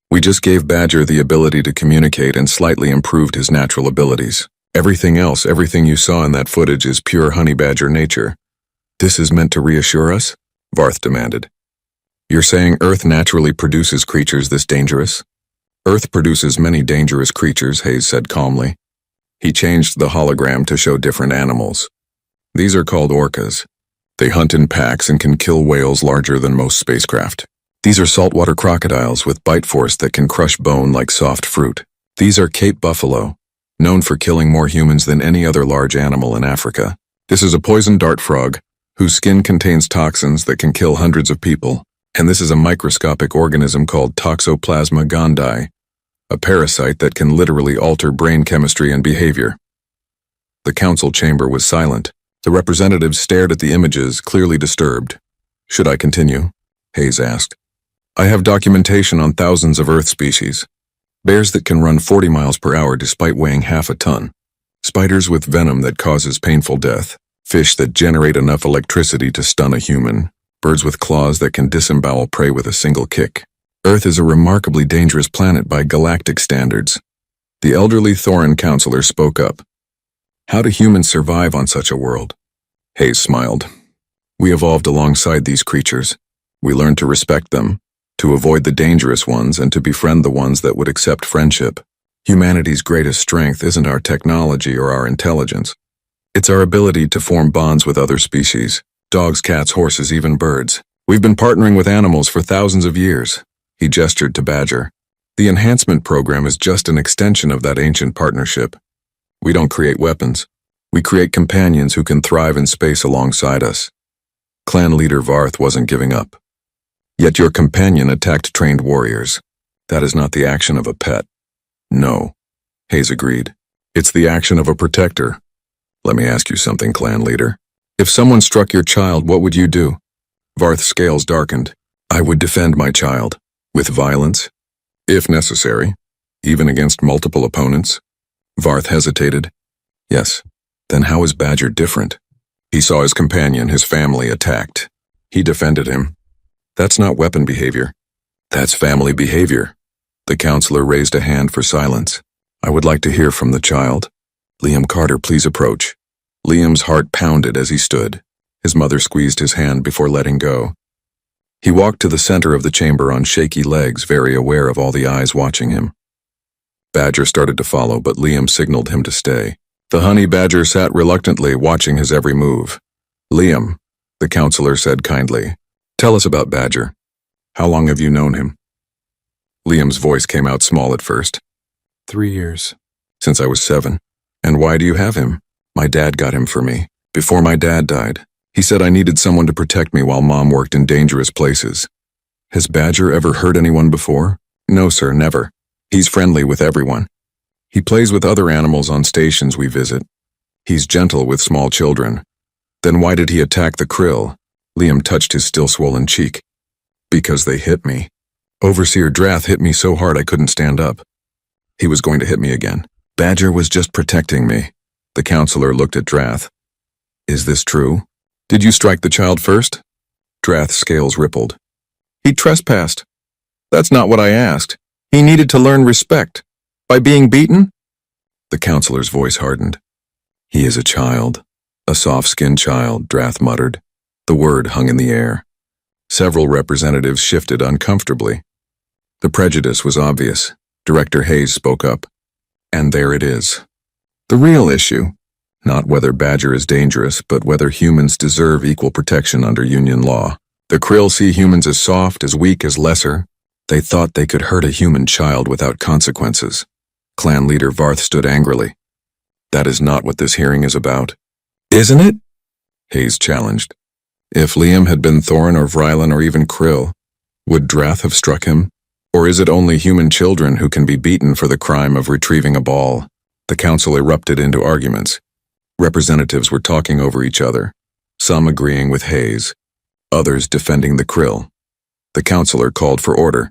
We just gave Badger the ability to communicate and slightly improved his natural abilities. Everything else, everything you saw in that footage is pure honey badger nature. This is meant to reassure us? Varth demanded. You're saying Earth naturally produces creatures this dangerous? Earth produces many dangerous creatures, Hayes said calmly. He changed the hologram to show different animals. These are called orcas. They hunt in packs and can kill whales larger than most spacecraft. These are saltwater crocodiles with bite force that can crush bone like soft fruit. These are Cape buffalo, known for killing more humans than any other large animal in Africa. This is a poison dart frog, whose skin contains toxins that can kill hundreds of people. And this is a microscopic organism called Toxoplasma gondii, a parasite that can literally alter brain chemistry and behavior. The council chamber was silent. The representatives stared at the images, clearly disturbed. Should I continue? Hayes asked. I have documentation on thousands of Earth species. Bears that can run 40 miles per hour despite weighing half a ton. Spiders with venom that causes painful death. Fish that generate enough electricity to stun a human. Birds with claws that can disembowel prey with a single kick. Earth is a remarkably dangerous planet by galactic standards. The elderly Thorin counselor spoke up. How do humans survive on such a world? Hayes smiled. We evolved alongside these creatures. We learned to respect them, to avoid the dangerous ones, and to befriend the ones that would accept friendship. Humanity's greatest strength isn't our technology or our intelligence. It's our ability to form bonds with other species. Dogs, cats, horses, even birds. We've been partnering with animals for thousands of years. He gestured to Badger. The enhancement program is just an extension of that ancient partnership. We don't create weapons. We create companions who can thrive in space alongside us. Clan leader Varth wasn't giving up. Yet your companion attacked trained warriors. That is not the action of a pet. No, Hayes agreed. It's the action of a protector. Let me ask you something, clan leader. If someone struck your child, what would you do? Varth's scales darkened. I would defend my child. With violence? If necessary. Even against multiple opponents? Varth hesitated. Yes. Then how is Badger different? He saw his companion, his family, attacked. He defended him. That's not weapon behavior. That's family behavior. The counselor raised a hand for silence. I would like to hear from the child. Liam Carter, please approach. Liam's heart pounded as he stood. His mother squeezed his hand before letting go. He walked to the center of the chamber on shaky legs, very aware of all the eyes watching him. Badger started to follow, but Liam signaled him to stay. The honey badger sat reluctantly, watching his every move. Liam, the counselor said kindly, tell us about Badger. How long have you known him? Liam's voice came out small at first. 3 years. Since I was 7. And why do you have him? My dad got him for me. Before my dad died, he said I needed someone to protect me while Mom worked in dangerous places. Has Badger ever hurt anyone before? No, sir, never. He's friendly with everyone. He plays with other animals on stations we visit. He's gentle with small children. Then why did he attack the krill? Liam touched his still swollen cheek. Because they hit me. Overseer Drath hit me so hard I couldn't stand up. He was going to hit me again. Badger was just protecting me. The counselor looked at Drath. Is this true? Did you strike the child first? Drath's scales rippled. He trespassed. That's not what I asked. He needed to learn respect. By being beaten? The counselor's voice hardened. He is a child. A soft-skinned child, Drath muttered. The word hung in the air. Several representatives shifted uncomfortably. The prejudice was obvious. Director Hayes spoke up. And there it is. The real issue. Not whether Badger is dangerous, but whether humans deserve equal protection under union law. The krill see humans as soft, as weak, as lesser. They thought they could hurt a human child without consequences. Clan leader Varth stood angrily. That is not what this hearing is about. Isn't it? Hayes challenged. If Liam had been Thorin or Vrylan or even Krill, would Drath have struck him? Or is it only human children who can be beaten for the crime of retrieving a ball? The council erupted into arguments. Representatives were talking over each other, some agreeing with Hayes, others defending the krill. The counselor called for order,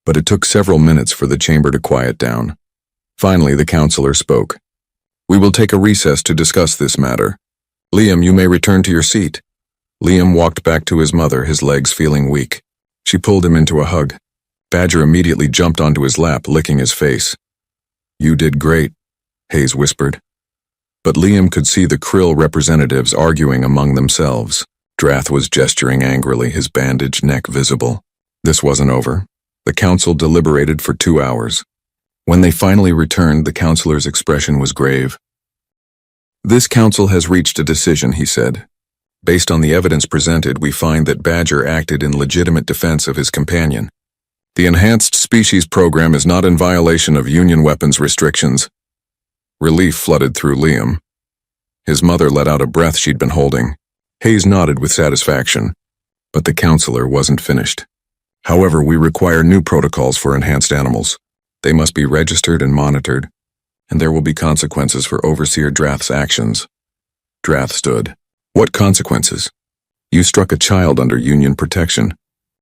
but it took several minutes for the chamber to quiet down. Finally, the counselor spoke. We will take a recess to discuss this matter. Liam, you may return to your seat. Liam walked back to his mother, his legs feeling weak. She pulled him into a hug. Badger immediately jumped onto his lap, licking his face. You did great, Hayes whispered. But Liam could see the krill representatives arguing among themselves. Drath was gesturing angrily, his bandaged neck visible. This wasn't over. The council deliberated for 2 hours. When they finally returned, the counselor's expression was grave. This council has reached a decision, he said. Based on the evidence presented, we find that Badger acted in legitimate defense of his companion. The Enhanced Species Program is not in violation of Union weapons restrictions. Relief flooded through Liam. His mother let out a breath she'd been holding. Hayes nodded with satisfaction, but the counselor wasn't finished. However, we require new protocols for enhanced animals. They must be registered and monitored, and there will be consequences for Overseer Drath's actions. Drath stood. What consequences? You struck a child under Union protection.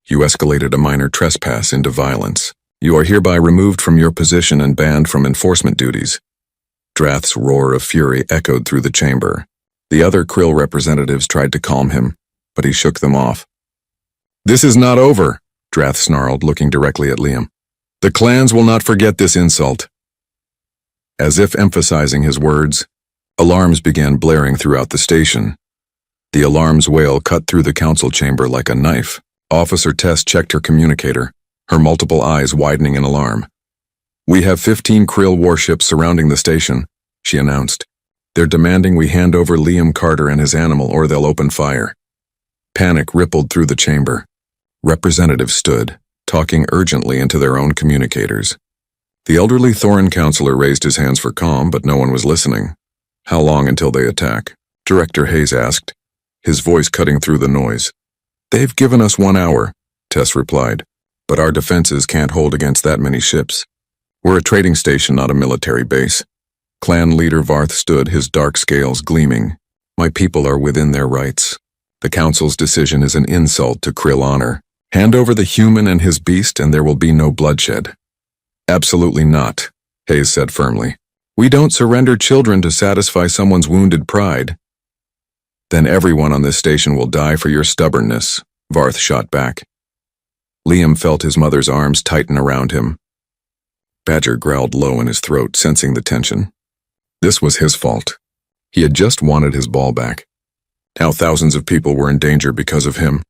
You escalated a minor trespass into violence. You are hereby removed from your position and banned from enforcement duties. Drath's roar of fury echoed through the chamber. The other krill representatives tried to calm him, but he shook them off. This is not over, Drath snarled, looking directly at Liam. The clans will not forget this insult. As if emphasizing his words, alarms began blaring throughout the station. The alarm's wail cut through the council chamber like a knife. Officer Tess checked her communicator, her multiple eyes widening in alarm. We have 15 krill warships surrounding the station, she announced. They're demanding we hand over Liam Carter and his animal or they'll open fire. Panic rippled through the chamber. Representatives stood, talking urgently into their own communicators. The elderly Thorin counselor raised his hands for calm, but no one was listening. How long until they attack? Director Hayes asked, his voice cutting through the noise. They've given us 1 hour, Tess replied, but our defenses can't hold against that many ships. We're a trading station, not a military base. Clan leader Varth stood, his dark scales gleaming. My people are within their rights. The council's decision is an insult to krill honor. Hand over the human and his beast and there will be no bloodshed. Absolutely not, Hayes said firmly. We don't surrender children to satisfy someone's wounded pride. Then everyone on this station will die for your stubbornness, Varth shot back. Liam felt his mother's arms tighten around him. Badger growled low in his throat, sensing the tension. This was his fault. He had just wanted his ball back. Now thousands of people were in danger because of him.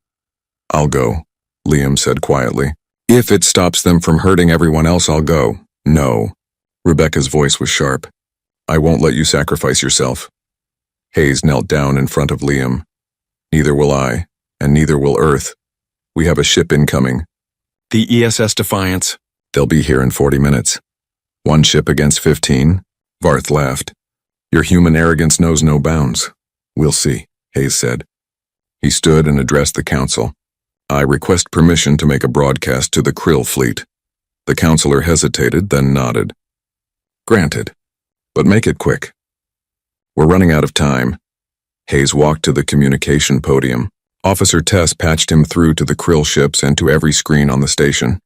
"I'll go," Liam said quietly. "If it stops them from hurting everyone else, I'll go." "No." Rebecca's voice was sharp. "I won't let you sacrifice yourself." Hayes knelt down in front of Liam. "Neither will I, and neither will Earth. We have a ship incoming." "The ESS Defiance." "They'll be here in 40 minutes. One ship against 15? Varth laughed. "Your human arrogance knows no bounds." "We'll see," Hayes said. He stood and addressed the council. "I request permission to make a broadcast to the Krill fleet." The counselor hesitated, then nodded. "Granted. But make it quick. We're running out of time." Hayes walked to the communication podium. Officer Tess patched him through to the Krill ships and to every screen on the station.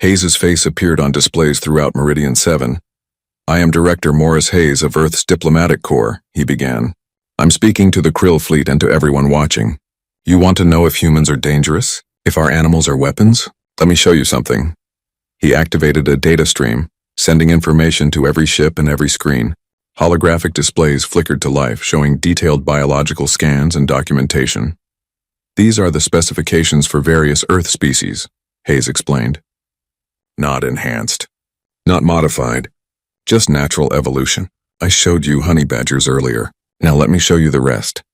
Hayes's face appeared on displays throughout Meridian 7. "I am Director Morris Hayes of Earth's Diplomatic Corps," he began. "I'm speaking to the Krill fleet and to everyone watching. You want to know if humans are dangerous? If our animals are weapons? Let me show you something." He activated a data stream, sending information to every ship and every screen. Holographic displays flickered to life, showing detailed biological scans and documentation. "These are the specifications for various Earth species," Hayes explained. "Not enhanced. Not modified. Just natural evolution. I showed you honey badgers earlier. Now let me show you the rest."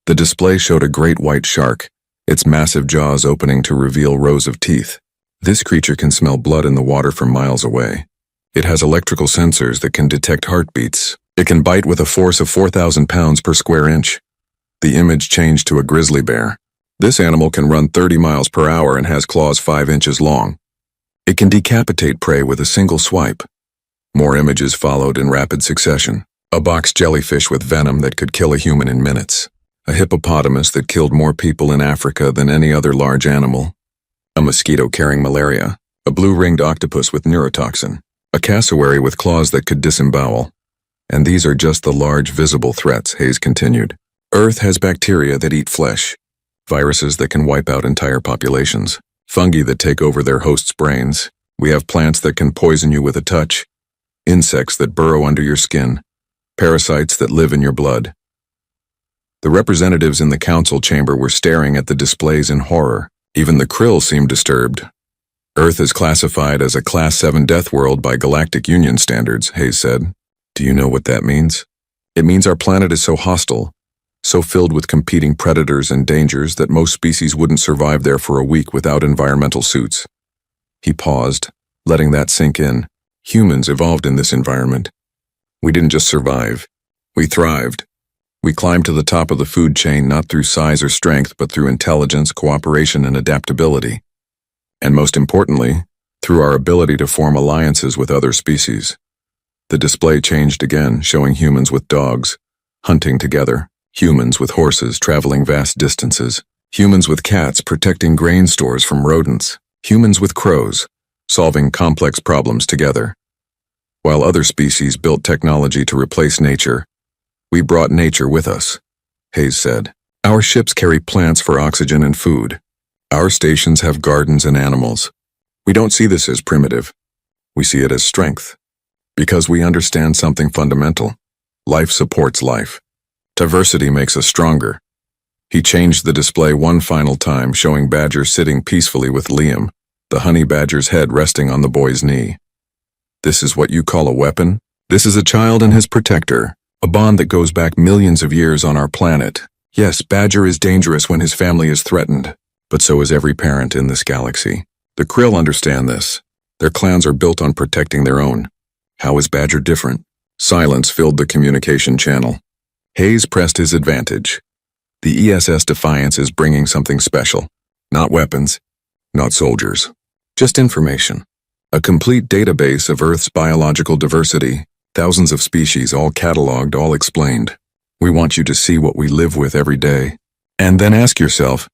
The display showed a great white shark, its massive jaws opening to reveal rows of teeth. This creature can smell blood in the water from miles away. It has electrical sensors that can detect heartbeats. It can bite with a force of 4,000 pounds per square inch. The image changed to a grizzly bear. This animal can run 30 miles per hour and has claws 5 inches long. It can decapitate prey with a single swipe. More images followed in rapid succession. A box jellyfish with venom that could kill a human in minutes. A hippopotamus that killed more people in Africa than any other large animal. A mosquito carrying malaria. A blue-ringed octopus with neurotoxin. A cassowary with claws that could disembowel. And these are just the large visible threats, Hayes continued. Earth has bacteria that eat flesh. Viruses that can wipe out entire populations. Fungi that take over their hosts' brains. We have plants that can poison you with a touch. Insects that burrow under your skin. Parasites that live in your blood. The representatives in the council chamber were staring at the displays in horror. Even the Krill seemed disturbed. Earth is classified as a Class 7 death world by Galactic Union standards, Hayes said. Do you know what that means? It means our planet is so hostile, so filled with competing predators and dangers that most species wouldn't survive there for a week without environmental suits. He paused, letting that sink in. Humans evolved in this environment. We didn't just survive. We thrived. We climbed to the top of the food chain not through size or strength, but through intelligence, cooperation, and adaptability. And most importantly, through our ability to form alliances with other species. The display changed again, showing humans with dogs, hunting together, humans with horses traveling vast distances, humans with cats protecting grain stores from rodents, humans with crows, solving complex problems together. While other species built technology to replace nature, we brought nature with us, Hayes said. Our ships carry plants for oxygen and food. Our stations have gardens and animals. We don't see this as primitive. We see it as strength. Because we understand something fundamental. Life supports life. Diversity makes us stronger. He changed the display one final time, showing Badger sitting peacefully with Liam, the honey badger's head resting on the boy's knee. This is what you call a weapon? This is a child and his protector, a bond that goes back millions of years on our planet. Yes, Badger is dangerous when his family is threatened, but so is every parent in this galaxy. The Krill understand this. Their clans are built on protecting their own. How is Badger different? Silence filled the communication channel. Hayes pressed his advantage. The ESS Defiance is bringing something special. Not weapons, not soldiers. Just information. A complete database of Earth's biological diversity. Thousands of species, all cataloged, all explained. We want you to see what we live with every day. And then ask yourself,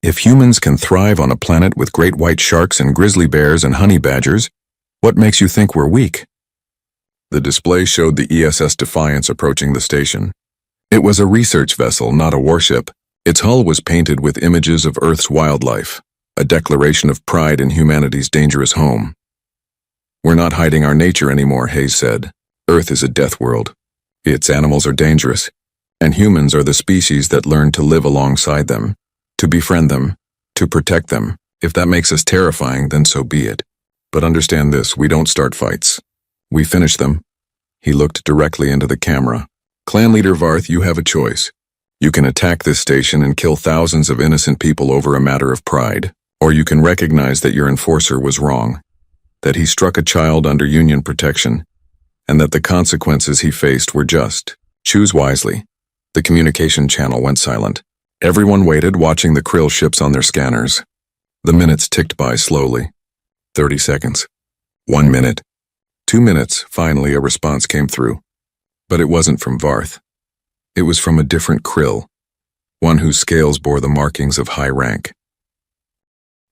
if humans can thrive on a planet with great white sharks and grizzly bears and honey badgers, what makes you think we're weak? The display showed the ESS Defiance approaching the station. It was a research vessel, not a warship. Its hull was painted with images of Earth's wildlife, a declaration of pride in humanity's dangerous home. We're not hiding our nature anymore, Hayes said. Earth is a death world. Its animals are dangerous, and humans are the species that learn to live alongside them, to befriend them, to protect them. If that makes us terrifying, then so be it. But understand this, we don't start fights. We finish them. He looked directly into the camera. Clan leader Varth, you have a choice. You can attack this station and kill thousands of innocent people over a matter of pride, or you can recognize that your enforcer was wrong, that he struck a child under Union protection, and that the consequences he faced were just. Choose wisely. The communication channel went silent. Everyone waited, watching the krill ships on their scanners. The minutes ticked by slowly. 30 seconds. 1 minute. 2 minutes. Finally, a response came through. But it wasn't from Varth. It was from a different krill, one whose scales bore the markings of high rank.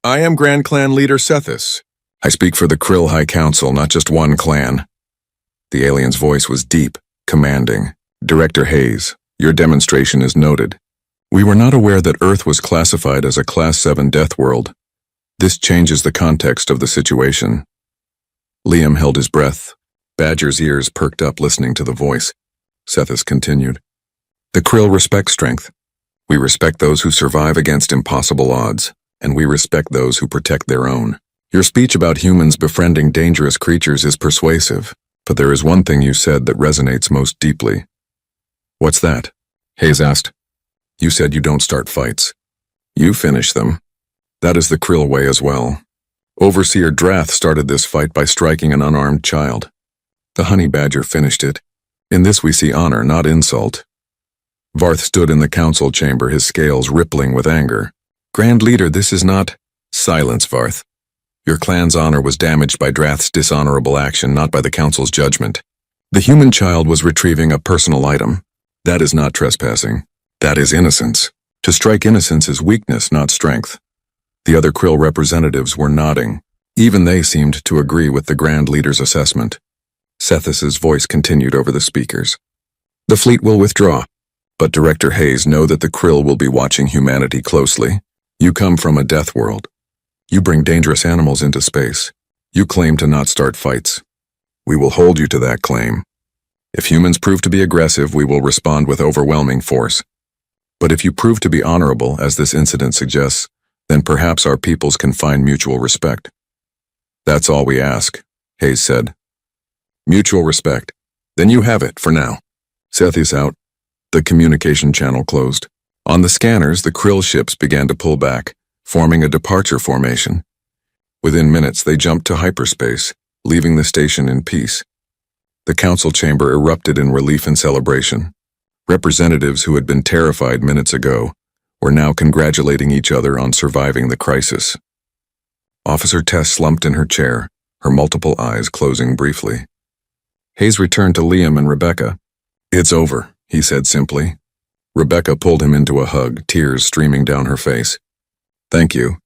I am Grand Clan Leader Sethis. I speak for the Krill High Council, not just one clan. The alien's voice was deep, commanding. Director Hayes, your demonstration is noted. We were not aware that Earth was classified as a Class 7 death world. This changes the context of the situation. Liam held his breath. Badger's ears perked up listening to the voice. Sethis continued. The Krill respect strength. We respect those who survive against impossible odds, and we respect those who protect their own. Your speech about humans befriending dangerous creatures is persuasive, but there is one thing you said that resonates most deeply. What's that? Hayes asked. You said you don't start fights. You finish them. That is the Krill way as well. Overseer Drath started this fight by striking an unarmed child. The honey badger finished it. In this we see honor, not insult. Varth stood in the council chamber, his scales rippling with anger. Grand Leader, this is not... Silence, Varth. Your clan's honor was damaged by Drath's dishonorable action, not by the council's judgment. The human child was retrieving a personal item. That is not trespassing. That is innocence. To strike innocence is weakness, not strength. The other Krill representatives were nodding. Even they seemed to agree with the Grand Leader's assessment. Sethis's voice continued over the speakers. The fleet will withdraw. But Director Hayes, know that the Krill will be watching humanity closely. You come from a death world. You bring dangerous animals into space. You claim to not start fights. We will hold you to that claim. If humans prove to be aggressive, we will respond with overwhelming force. But if you prove to be honorable, as this incident suggests, then perhaps our peoples can find mutual respect. That's all we ask, Hayes said. Mutual respect. Then you have it, for now. Sethis out. The communication channel closed. On the scanners, the Krill ships began to pull back, forming a departure formation. Within minutes, they jumped to hyperspace, leaving the station in peace. The council chamber erupted in relief and celebration. Representatives who had been terrified minutes ago were now congratulating each other on surviving the crisis. Officer Tess slumped in her chair, her multiple eyes closing briefly. Hayes returned to Liam and Rebecca. It's over, he said simply. Rebecca pulled him into a hug, tears streaming down her face. Thank you.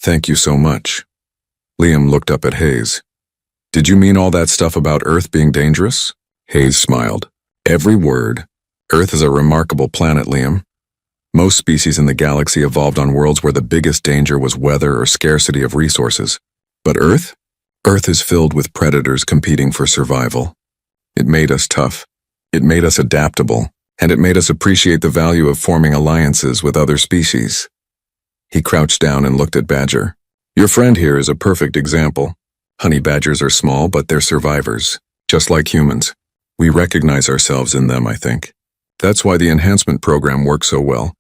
Thank you so much. Liam looked up at Hayes. Did you mean all that stuff about Earth being dangerous? Hayes smiled. Every word. Earth is a remarkable planet, Liam. Most species in the galaxy evolved on worlds where the biggest danger was weather or scarcity of resources. But Earth? Earth is filled with predators competing for survival. It made us tough. It made us adaptable. And it made us appreciate the value of forming alliances with other species. He crouched down and looked at Badger. Your friend here is a perfect example. Honey badgers are small, but they're survivors, just like humans. We recognize ourselves in them, I think. That's why the enhancement program works so well.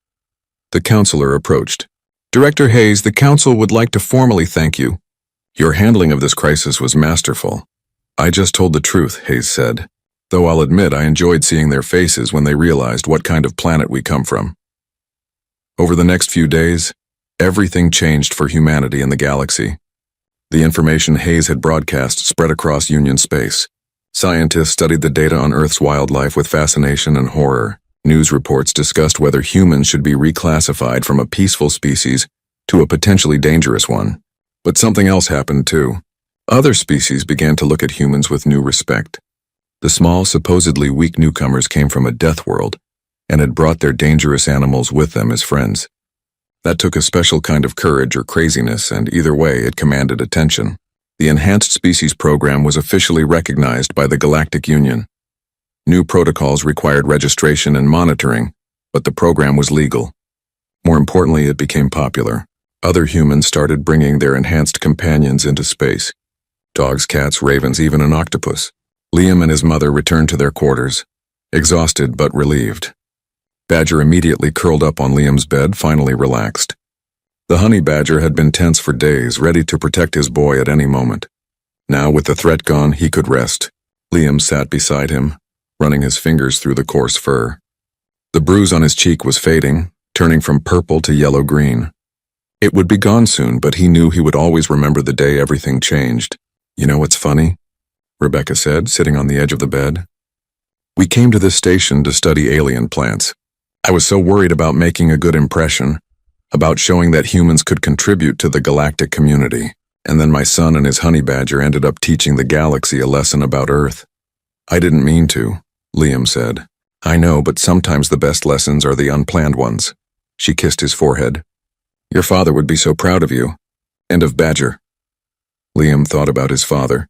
The counselor approached. Director Hayes, the council would like to formally thank you. Your handling of this crisis was masterful. I just told the truth, Hayes said. Though I'll admit I enjoyed seeing their faces when they realized what kind of planet we come from. Over the next few days, everything changed for humanity in the galaxy. The information Hayes had broadcast spread across Union space. Scientists studied the data on Earth's wildlife with fascination and horror. News reports discussed whether humans should be reclassified from a peaceful species to a potentially dangerous one. But something else happened too. Other species began to look at humans with new respect. The small, supposedly weak newcomers came from a death world and had brought their dangerous animals with them as friends. That took a special kind of courage or craziness, and either way, it commanded attention. The Enhanced Species Program was officially recognized by the Galactic Union. New protocols required registration and monitoring, but the program was legal. More importantly, it became popular. Other humans started bringing their enhanced companions into space. Dogs, cats, ravens, even an octopus. Liam and his mother returned to their quarters, exhausted but relieved. Badger immediately curled up on Liam's bed, finally relaxed. The honey badger had been tense for days, ready to protect his boy at any moment. Now, with the threat gone, he could rest. Liam sat beside him, running his fingers through the coarse fur. The bruise on his cheek was fading, turning from purple to yellow-green. It would be gone soon, but he knew he would always remember the day everything changed. "You know what's funny?" Rebecca said, sitting on the edge of the bed. "We came to this station to study alien plants. I was so worried about making a good impression, about showing that humans could contribute to the galactic community, and then my son and his honey badger ended up teaching the galaxy a lesson about Earth." "I didn't mean to," Liam said. "I know, but sometimes the best lessons are the unplanned ones." She kissed his forehead. "Your father would be so proud of you, and of Badger." Liam thought about his father,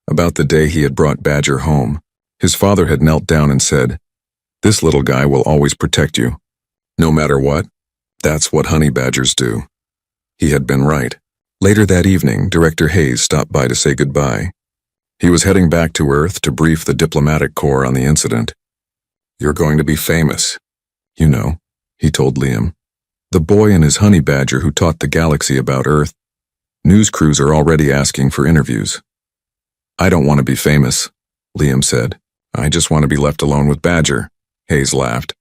about the day he had brought Badger home. His father had knelt down and said, "This little guy will always protect you, no matter what." That's what honey badgers do. He had been right. Later that evening, Director Hayes stopped by to say goodbye. He was heading back to Earth to brief the diplomatic corps on the incident. "You're going to be famous, you know," he told Liam. "The boy and his honey badger who taught the galaxy about Earth. News crews are already asking for interviews." "I don't want to be famous," Liam said. "I just want to be left alone with Badger." Hayes laughed.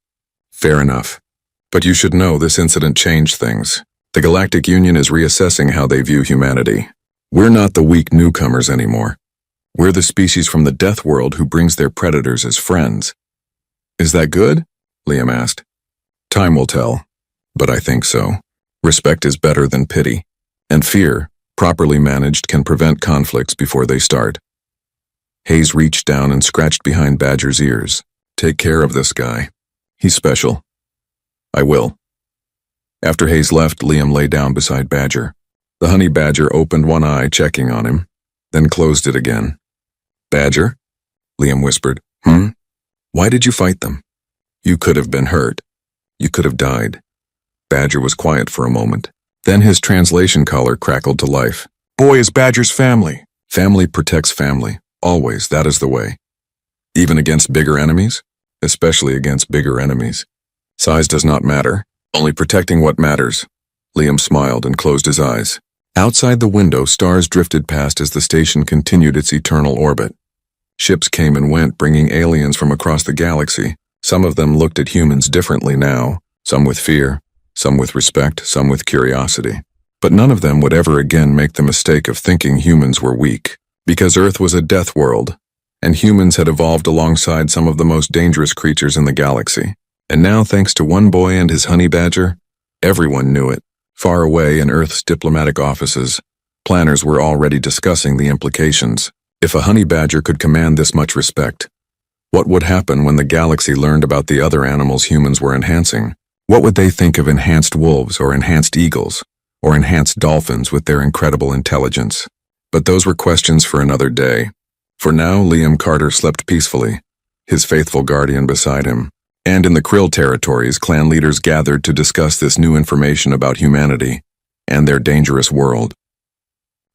"Fair enough. But you should know this incident changed things. The Galactic Union is reassessing how they view humanity. We're not the weak newcomers anymore. We're the species from the death world who brings their predators as friends." "Is that good?" Liam asked. "Time will tell, but I think so. Respect is better than pity, and fear, properly managed, can prevent conflicts before they start." Hayes reached down and scratched behind Badger's ears. "Take care of this guy. He's special." "I will." After Hayes left, Liam lay down beside Badger. The honey badger opened one eye, checking on him, then closed it again. "Badger?" Liam whispered. "Why did you fight them? You could have been hurt. You could have died." Badger was quiet for a moment. Then his translation collar crackled to life. "Boy is Badger's family." "Family protects family. Always, that is the way. Even against bigger enemies? Especially against bigger enemies. Size does not matter, only protecting what matters." Liam smiled and closed his eyes. Outside the window, stars drifted past as the station continued its eternal orbit. Ships came and went, bringing aliens from across the galaxy. Some of them looked at humans differently now, some with fear, some with respect, some with curiosity. But none of them would ever again make the mistake of thinking humans were weak, because Earth was a death world, and humans had evolved alongside some of the most dangerous creatures in the galaxy. And now, thanks to one boy and his honey badger, everyone knew it. Far away in Earth's diplomatic offices, planners were already discussing the implications. If a honey badger could command this much respect, what would happen when the galaxy learned about the other animals humans were enhancing? What would they think of enhanced wolves or enhanced eagles or enhanced dolphins with their incredible intelligence? But those were questions for another day. For now, Liam Carter slept peacefully, his faithful guardian beside him. And in the Krill territories, clan leaders gathered to discuss this new information about humanity and their dangerous world.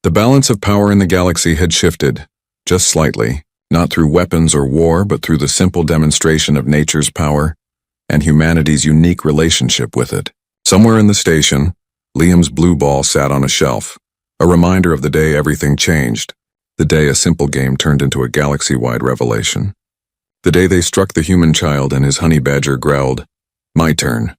The balance of power in the galaxy had shifted, just slightly, not through weapons or war, but through the simple demonstration of nature's power and humanity's unique relationship with it. Somewhere in the station, Liam's blue ball sat on a shelf, a reminder of the day everything changed, the day a simple game turned into a galaxy-wide revelation. The day they struck the human child and his honey badger growled, "My turn."